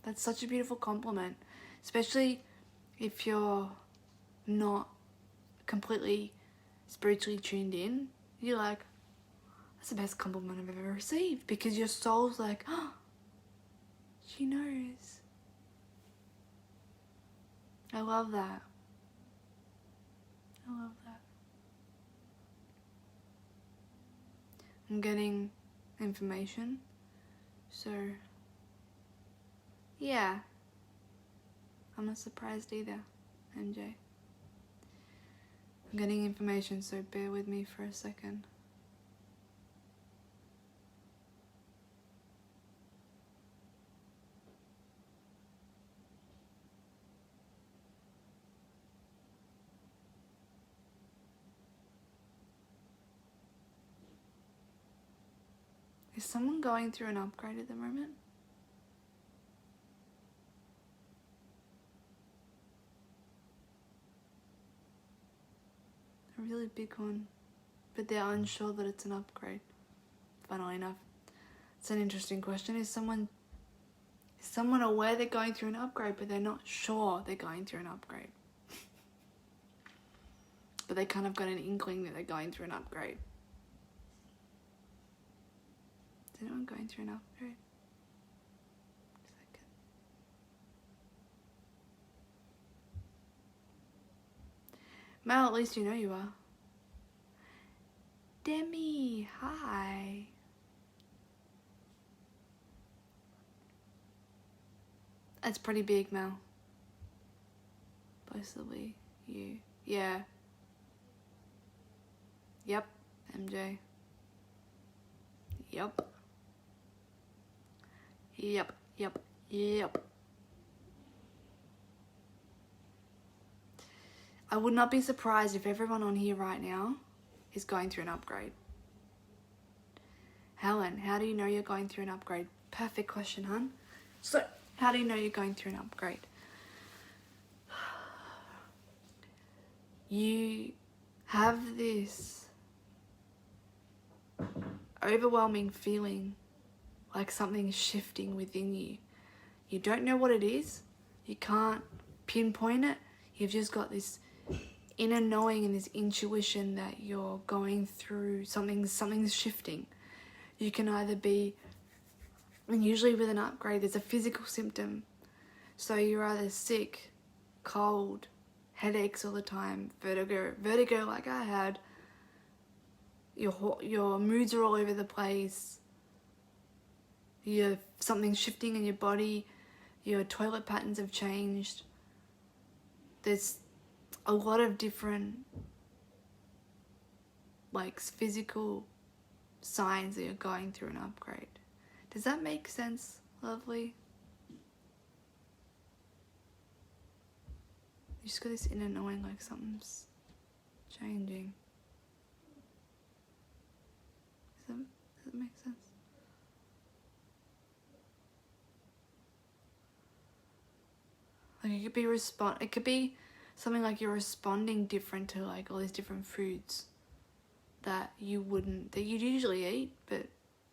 That's such a beautiful compliment, especially if you're not completely spiritually tuned in. You're like, that's the best compliment I've ever received, because your soul's like, oh, she knows. I love that. I love that. I'm getting information, so yeah, I'm not surprised either, MJ. I'm getting information, so bear with me for a second. Is someone going through an upgrade at the moment? A really big one, but they're unsure that it's an upgrade. Funnily enough, it's an interesting question. Is someone aware they're going through an upgrade, but they're not sure they're going through an upgrade? But they kind of got an inkling that they're going through an upgrade. Is anyone going through an upgrade? Second. Mel, at least you know you are. Demi, hi. That's pretty big, Mel. Possibly you. Yeah. Yep, MJ. Yep. Yep. I would not be surprised if everyone on here right now is going through an upgrade. Helen, how do you know you're going through an upgrade? Perfect question, hun. So, how do you know you're going through an upgrade? You have this overwhelming feeling like something's shifting within you. You don't know what it is. You can't pinpoint it. You've just got this inner knowing and this intuition that you're going through something's shifting. You can either be, and usually with an upgrade there's a physical symptom. So you're either sick, cold, headaches all the time, vertigo like I had, your moods are all over the place, something's shifting in your body, your toilet patterns have changed. There's a lot of different like physical signs that you're going through an upgrade. Does that make sense, lovely? You just got this inner knowing like something's changing. Does that make sense? Like it could be something like you're responding different to like all these different foods that you'd usually eat, but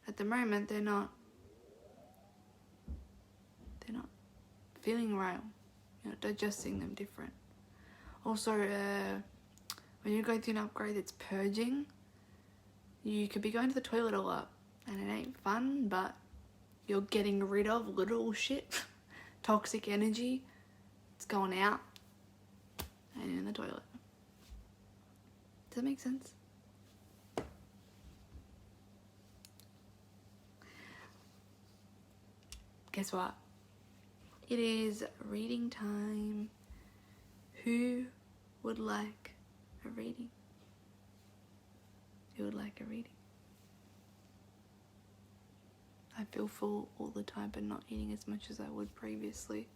at the moment they're not feeling right. You're not digesting them different. Also, when you're going through an upgrade that's purging, you could be going to the toilet a lot, and it ain't fun, but you're getting rid of little shit, toxic energy. It's going out and in the toilet. Does that make sense? Guess what? It is reading time. Who would like a reading? Who would like a reading? I feel full all the time, but not eating as much as I would previously.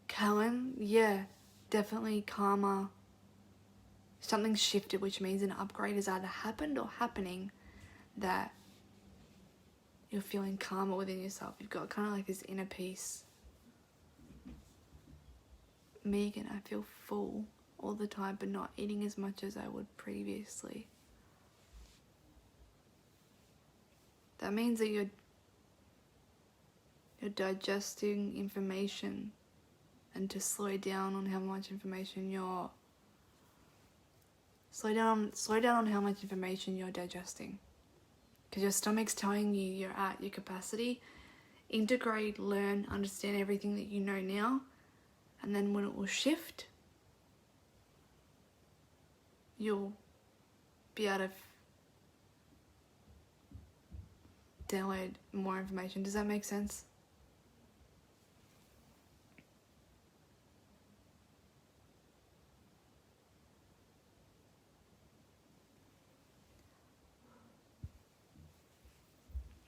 Callan, yeah, definitely calmer. Something's shifted, which means an upgrade has either happened or happening, that you're feeling calmer within yourself. You've got kind of like this inner peace. Megan, I feel full all the time, but not eating as much as I would previously. That means that you're digesting information, and to slow down on how much information you're slow down on how much information you're digesting, because your stomach's telling you you're at your capacity. Integrate, learn, understand everything that you know now, and then when it will shift, you'll be able to download more information. Does that make sense?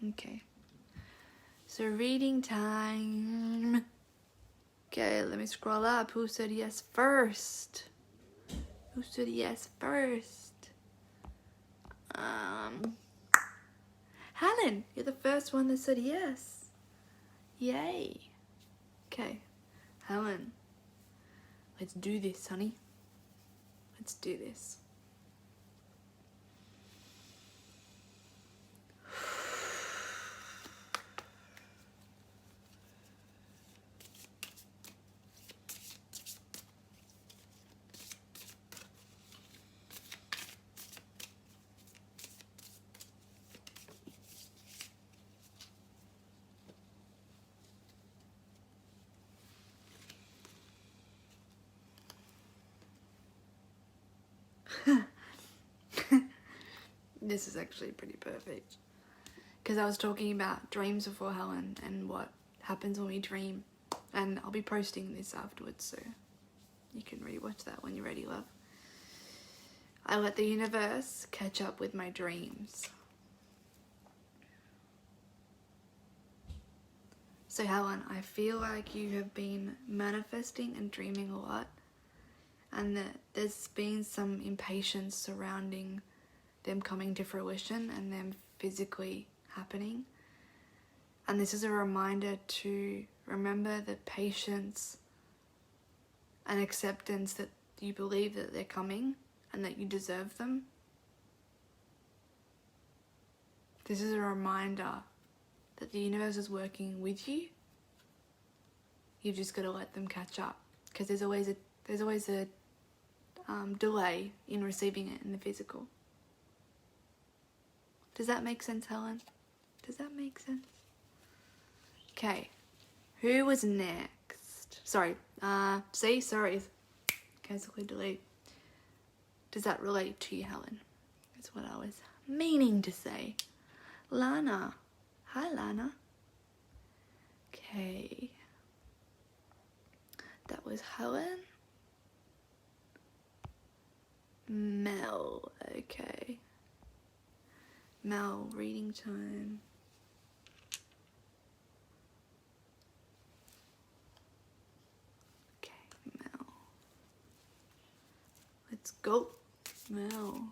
Okay. So reading time. Okay, let me scroll up. Who said yes first? Who said yes first? Helen, you're the first one that said yes. Yay. Okay, Helen, let's do this, honey. Let's do this. This is actually pretty perfect, because I was talking about dreams before, Helen, and what happens when we dream, and I'll be posting this afterwards, so you can rewatch that when you're ready, love. I let the universe catch up with my dreams. So Helen, I feel like you have been manifesting and dreaming a lot, and that there's been some impatience surrounding them coming to fruition and them physically happening. And this is a reminder to remember that patience and acceptance, that you believe that they're coming and that you deserve them. This is a reminder that the universe is working with you. You've just got to let them catch up, because there's always a delay in receiving it in the physical. Does that make sense, Helen? Does that make sense? Okay, who was next? Sorry, sorry. Cancel, delete. Does that relate to you, Helen? That's what I was meaning to say. Lana. Hi, Lana. Okay. That was Helen. Mel. Okay. Mel, reading time. Okay, Mel. Let's go. Mel.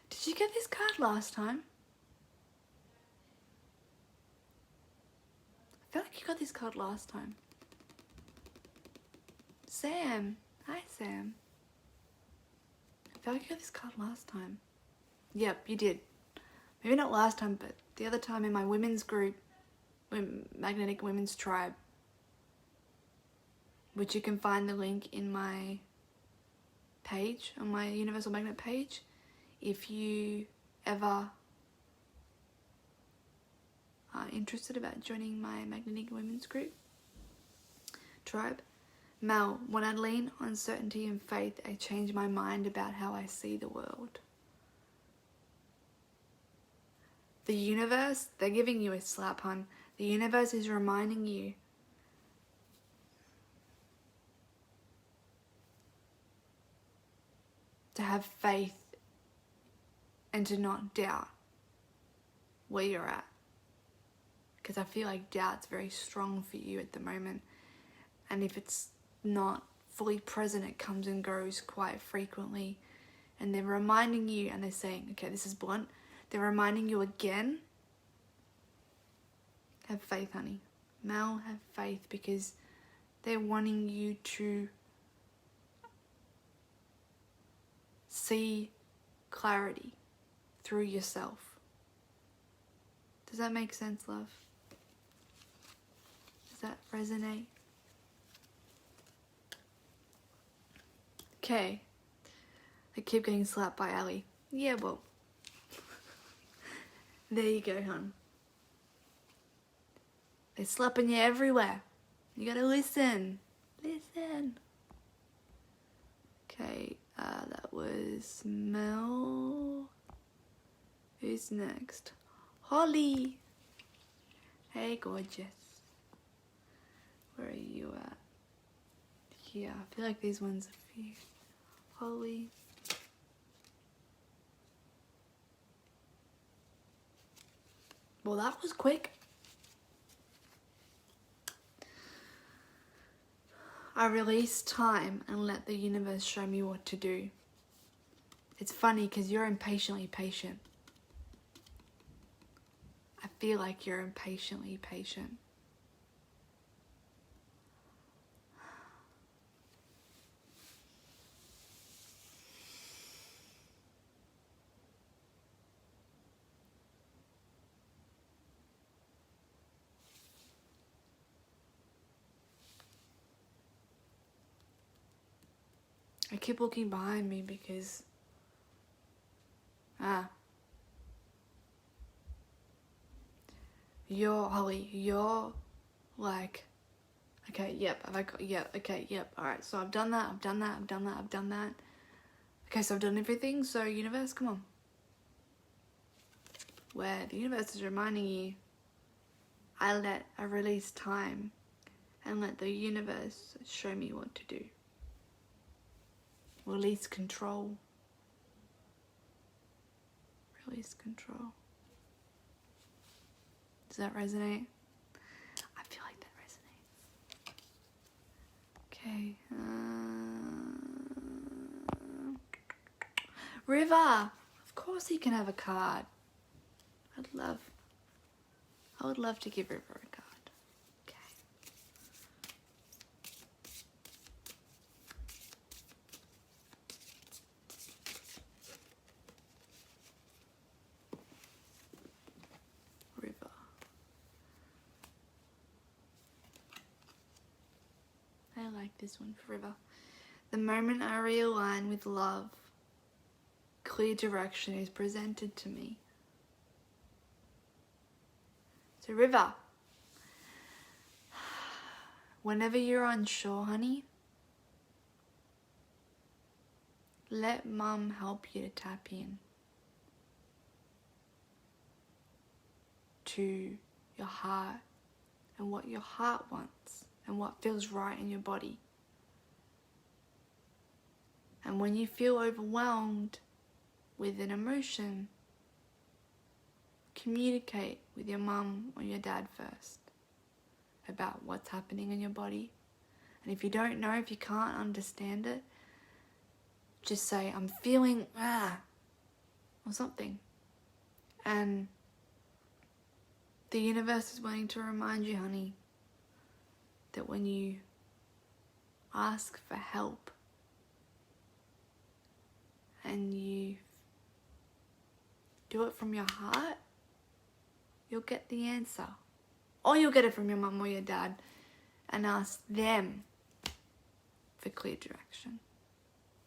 Did you get this card last time? I feel like you got this card last time. Sam. Hi, Sam. I feel like you got this card last time. Yep, you did. Maybe not last time, but the other time in my women's group, Magnetic Women's Tribe, which you can find the link in my page, on my Universal Magnet page. If you ever are interested about joining my Magnetic Women's Group tribe. Mel, when I lean on certainty and faith, I change my mind about how I see the world. The universe, they're giving you a slap, hun. The universe is reminding you to have faith and to not doubt where you're at. Because I feel like doubt's very strong for you at the moment. And if it's not fully present, it comes and goes quite frequently. And they're reminding you, and they're saying, okay, this is blunt. They're reminding you again, have faith, honey. Mel, have faith, because they're wanting you to see clarity through yourself. Does that make sense, love? Does that resonate? Okay. I keep getting slapped by Ali. Yeah, well. There you go, hon. They're slapping you everywhere. You gotta listen. Listen. Okay, that was Mel. Who's next? Holly. Hey, gorgeous. Where are you at? Yeah, I feel like these ones are for you. Holly. Well, that was quick. I release time and let the universe show me what to do. It's funny because you're impatiently patient. I feel like you're impatiently patient. I keep looking behind me because you're like, okay, yep, have I got, yep, okay, yep, alright, so I've done that. Okay, so I've done everything, so universe, come on. Where the universe is reminding you, I release time and let the universe show me what to do. Release control. Release control. Does that resonate? I feel like that resonates. Okay. River. Of course he can have a card. I would love to give River a card. Okay. like this one for River. The moment I realign with love, clear direction is presented to me. So River, whenever you're unsure, honey, let Mum help you to tap in to your heart and what your heart wants and what feels right in your body. And when you feel overwhelmed with an emotion, communicate with your mum or your dad first about what's happening in your body. And if you don't know, if you can't understand it, just say, I'm feeling or something. And the universe is wanting to remind you, honey, that when you ask for help and you do it from your heart, you'll get the answer. Or you'll get it from your mum or your dad and ask them for clear direction.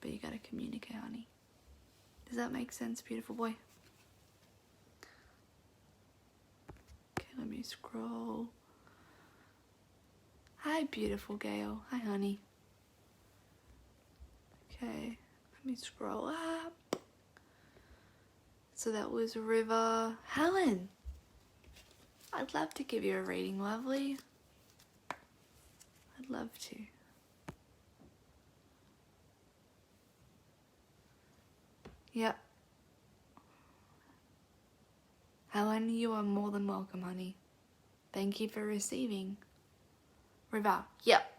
But you gotta communicate, honey. Does that make sense, beautiful boy? Okay, let me scroll. Hi, beautiful Gail. Hi, honey. Okay, let me scroll up. So that was River. Helen, I'd love to give you a reading, lovely. I'd love to. Yep. Helen, you are more than welcome, honey. Thank you for receiving. River, yep.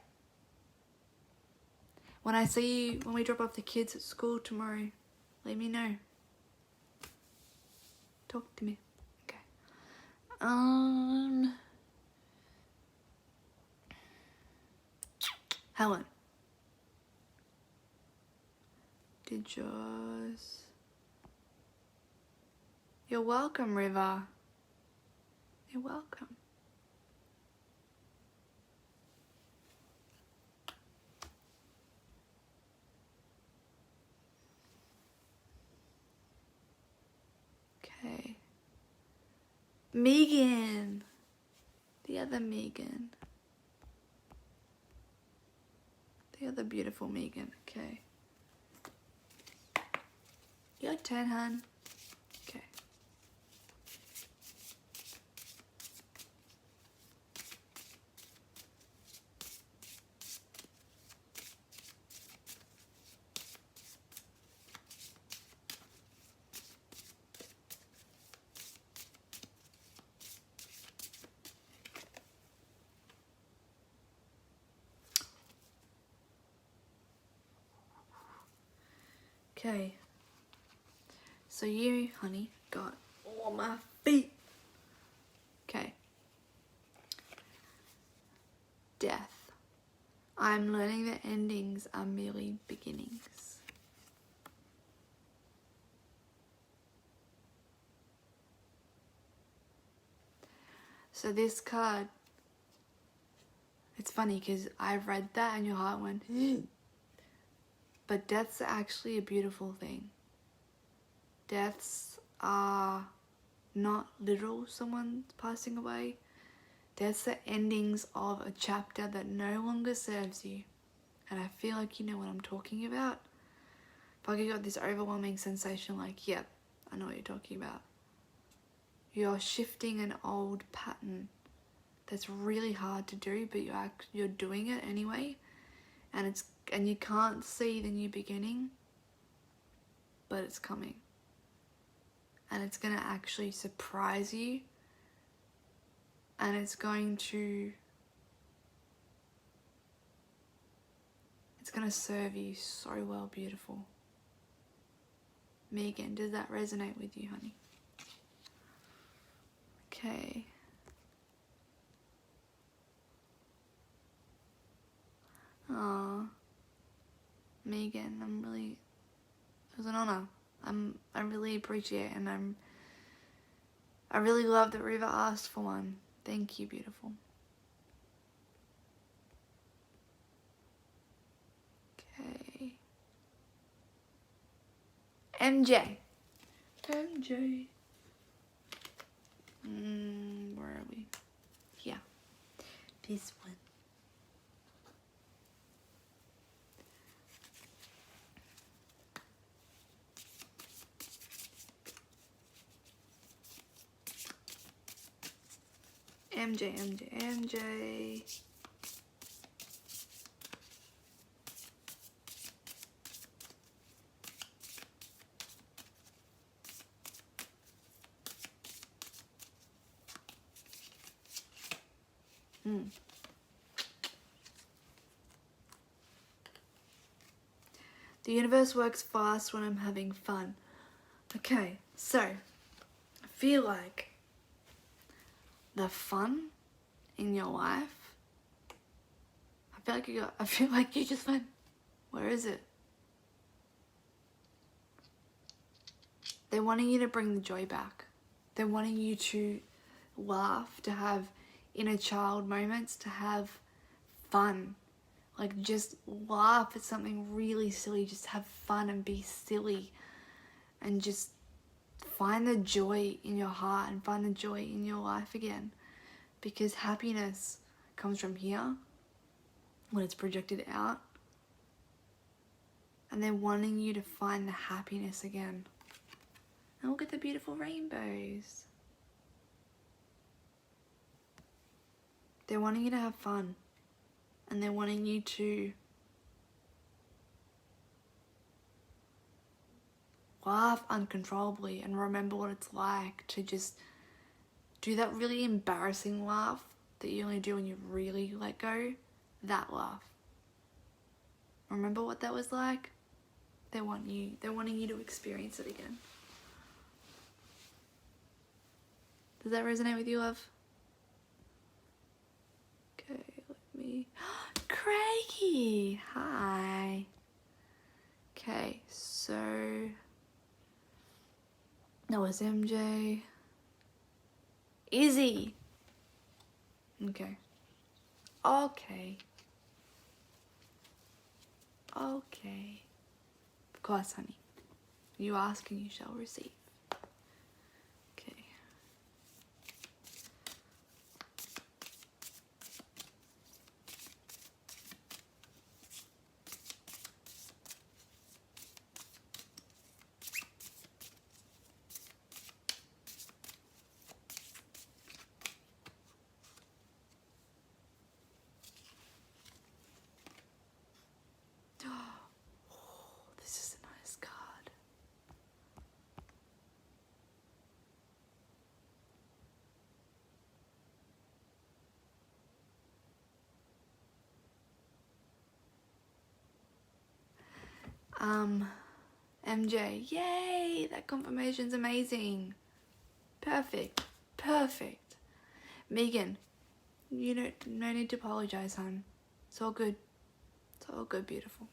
When I see you, when we drop off the kids at school tomorrow, let me know. Talk to me. Okay. Helen. Did yours... You're welcome, River. You're welcome. Okay. Megan. The other Megan. The other beautiful Megan. Okay. Your turn, hon. Okay. Okay. So you, honey, got all my feet. Okay. Death. I'm learning that endings are merely beginnings. So this card, it's funny because I read that and your heart went, but death's actually a beautiful thing. Deaths are not literal, someone passing away. Deaths are endings of a chapter that no longer serves you. And I feel like you know what I'm talking about. Like you got this overwhelming sensation like, yep, I know what you're talking about. You're shifting an old pattern that's really hard to do, but you're doing it anyway. And you can't see the new beginning, but it's coming. And it's going to actually surprise you. And it's going to serve you so well, beautiful. Megan, does that resonate with you, honey? Okay. Aw. Megan, it was an honor. I really appreciate it, and I really love that River asked for one. Thank you, beautiful. MJ. MJ. Where are we? Yeah. This one. MJ, MJ, MJ. The universe works fast when I'm having fun. Okay, so I feel like the fun in your life, I feel like you just went, where is it? They're wanting you to bring the joy back. They're wanting you to laugh, to have inner child moments, to have fun. Like, just laugh at something really silly. Just have fun and be silly. And just find the joy in your heart and find the joy in your life again. Because happiness comes from here when it's projected out. And they're wanting you to find the happiness again. And look at the beautiful rainbows. They're wanting you to have fun. And they're wanting you to laugh uncontrollably and remember what it's like to just do that really embarrassing laugh that you only do when you really let go. That laugh. Remember what that was like? They're wanting you to experience it again. Does that resonate with you, love? Okay, let me... Craigie! Hi. Okay, so... that was MJ. Izzy! Okay. Okay. Okay. Of course, honey. You ask and you shall receive. Okay. This is a nice card. MJ, yay! That confirmation's amazing. Perfect. Perfect. Megan, no need to apologize, hon. It's all good. It's all good, beautiful.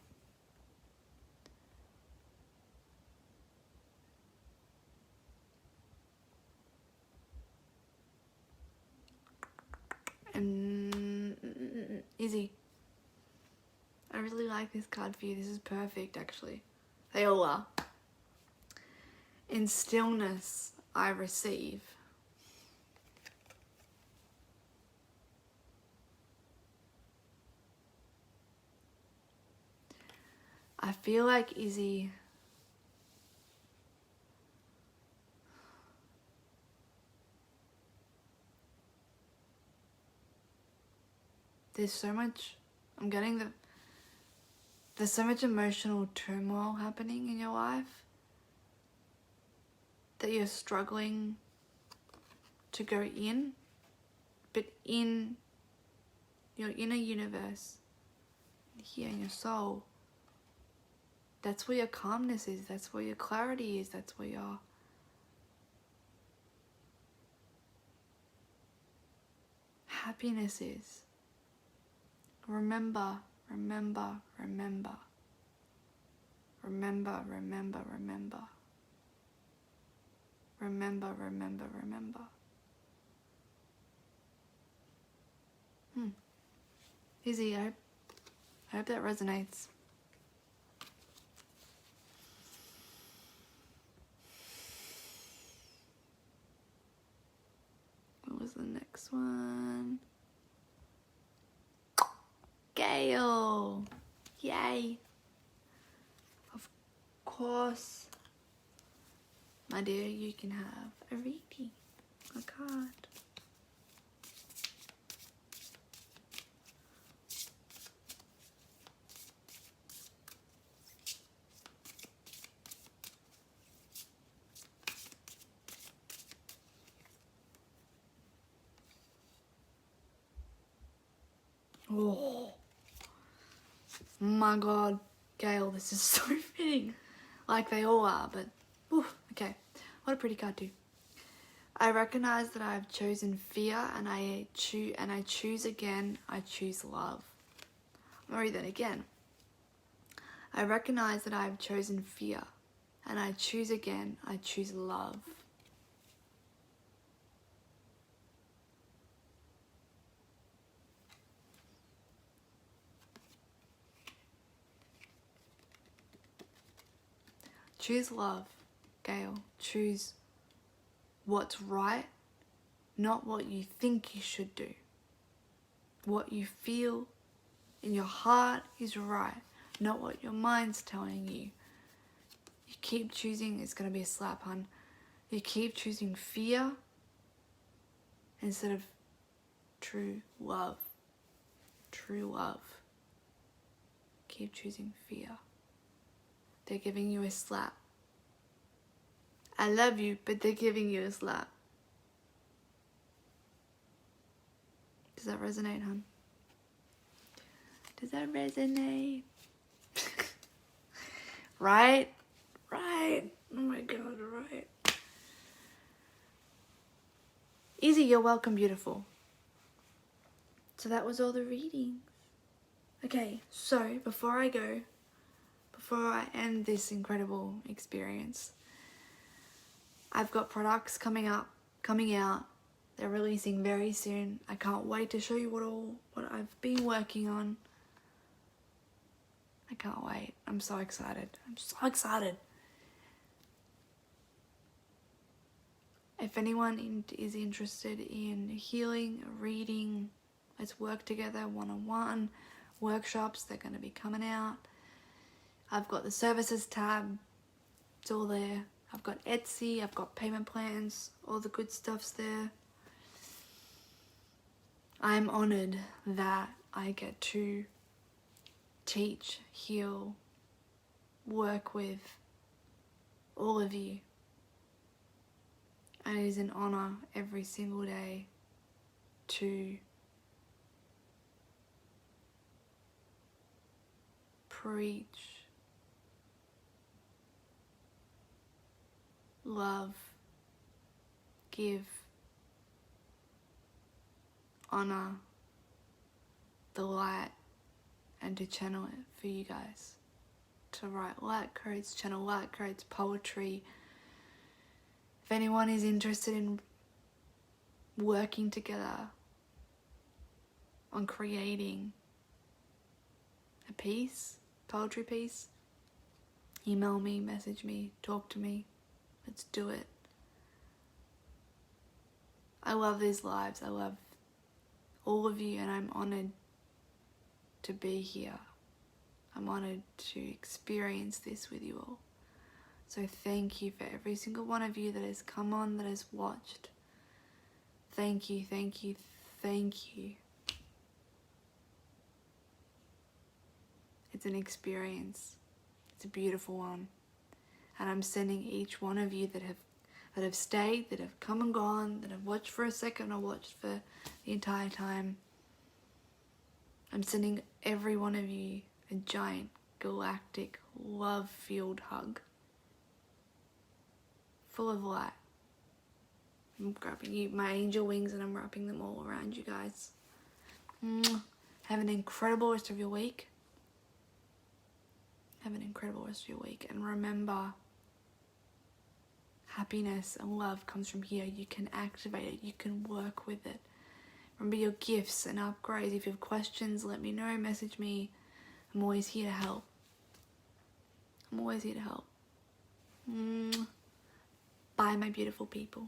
Izzy, I really like this card for you. This is perfect, actually. They all are. In stillness, I receive. I feel like Izzy... there's so much... there's so much emotional turmoil happening in your life that you're struggling to go in, but in your inner universe, here in your soul, that's where your calmness is, that's where your clarity is, that's where your happiness is. Remember, remember, remember. Remember, remember, remember. Remember, remember, remember. Izzy, I hope that resonates. next one. Gail. Yay. Of course. My dear, you can have a reading. A card. Oh my god, Gail, this is so fitting. Like they all are, but okay. What a pretty card too. I recognize that I have chosen fear and I choose again, I choose love. I'll read that again. I recognize that I have chosen fear and I choose again, I choose love. Choose love, Gail. Choose what's right, not what you think you should do. What you feel in your heart is right, not what your mind's telling you. You keep choosing, it's going to be a slap, hun. You keep choosing fear instead of true love. True love. Keep choosing fear. They're giving you a slap. I love you, but they're giving you a slap. Does that resonate, hun? Does that resonate? Right? Right. Oh my god, right. Easy, you're welcome, beautiful. So that was all the readings. Okay, so before I end this incredible experience, I've got products coming out. They're releasing very soon. I can't wait to show you what I've been working on. I can't wait. I'm so excited. If anyone is interested in healing, reading, let's work together one-on-one, workshops, they're going to be coming out. I've got the services tab. It's all there. I've got Etsy. I've got payment plans. All the good stuff's there. I'm honored that I get to teach, heal, work with all of you. And it is an honor every single day to preach love, give, honor the light, and to channel it for you guys. To write light codes, channel light codes, poetry. If anyone is interested in working together on creating a piece, poetry piece, email me, message me, talk to me. Let's do it. I love these lives. I love all of you, and I'm honored to be here. I'm honored to experience this with you all. So thank you for every single one of you that has come on, that has watched. Thank you, thank you, thank you. It's an experience. It's a beautiful one. And I'm sending each one of you that have stayed, that have come and gone, that have watched for a second or watched for the entire time. I'm sending every one of you a giant, galactic, love-filled hug. Full of light. I'm grabbing you, my angel wings, and I'm wrapping them all around you guys. Have an incredible rest of your week. Have an incredible rest of your week. And remember, happiness and love comes from here. You can activate it. You can work with it. Remember your gifts and upgrades. If you have questions, let me know. Message me. I'm always here to help. I'm always here to help. Bye, my beautiful people.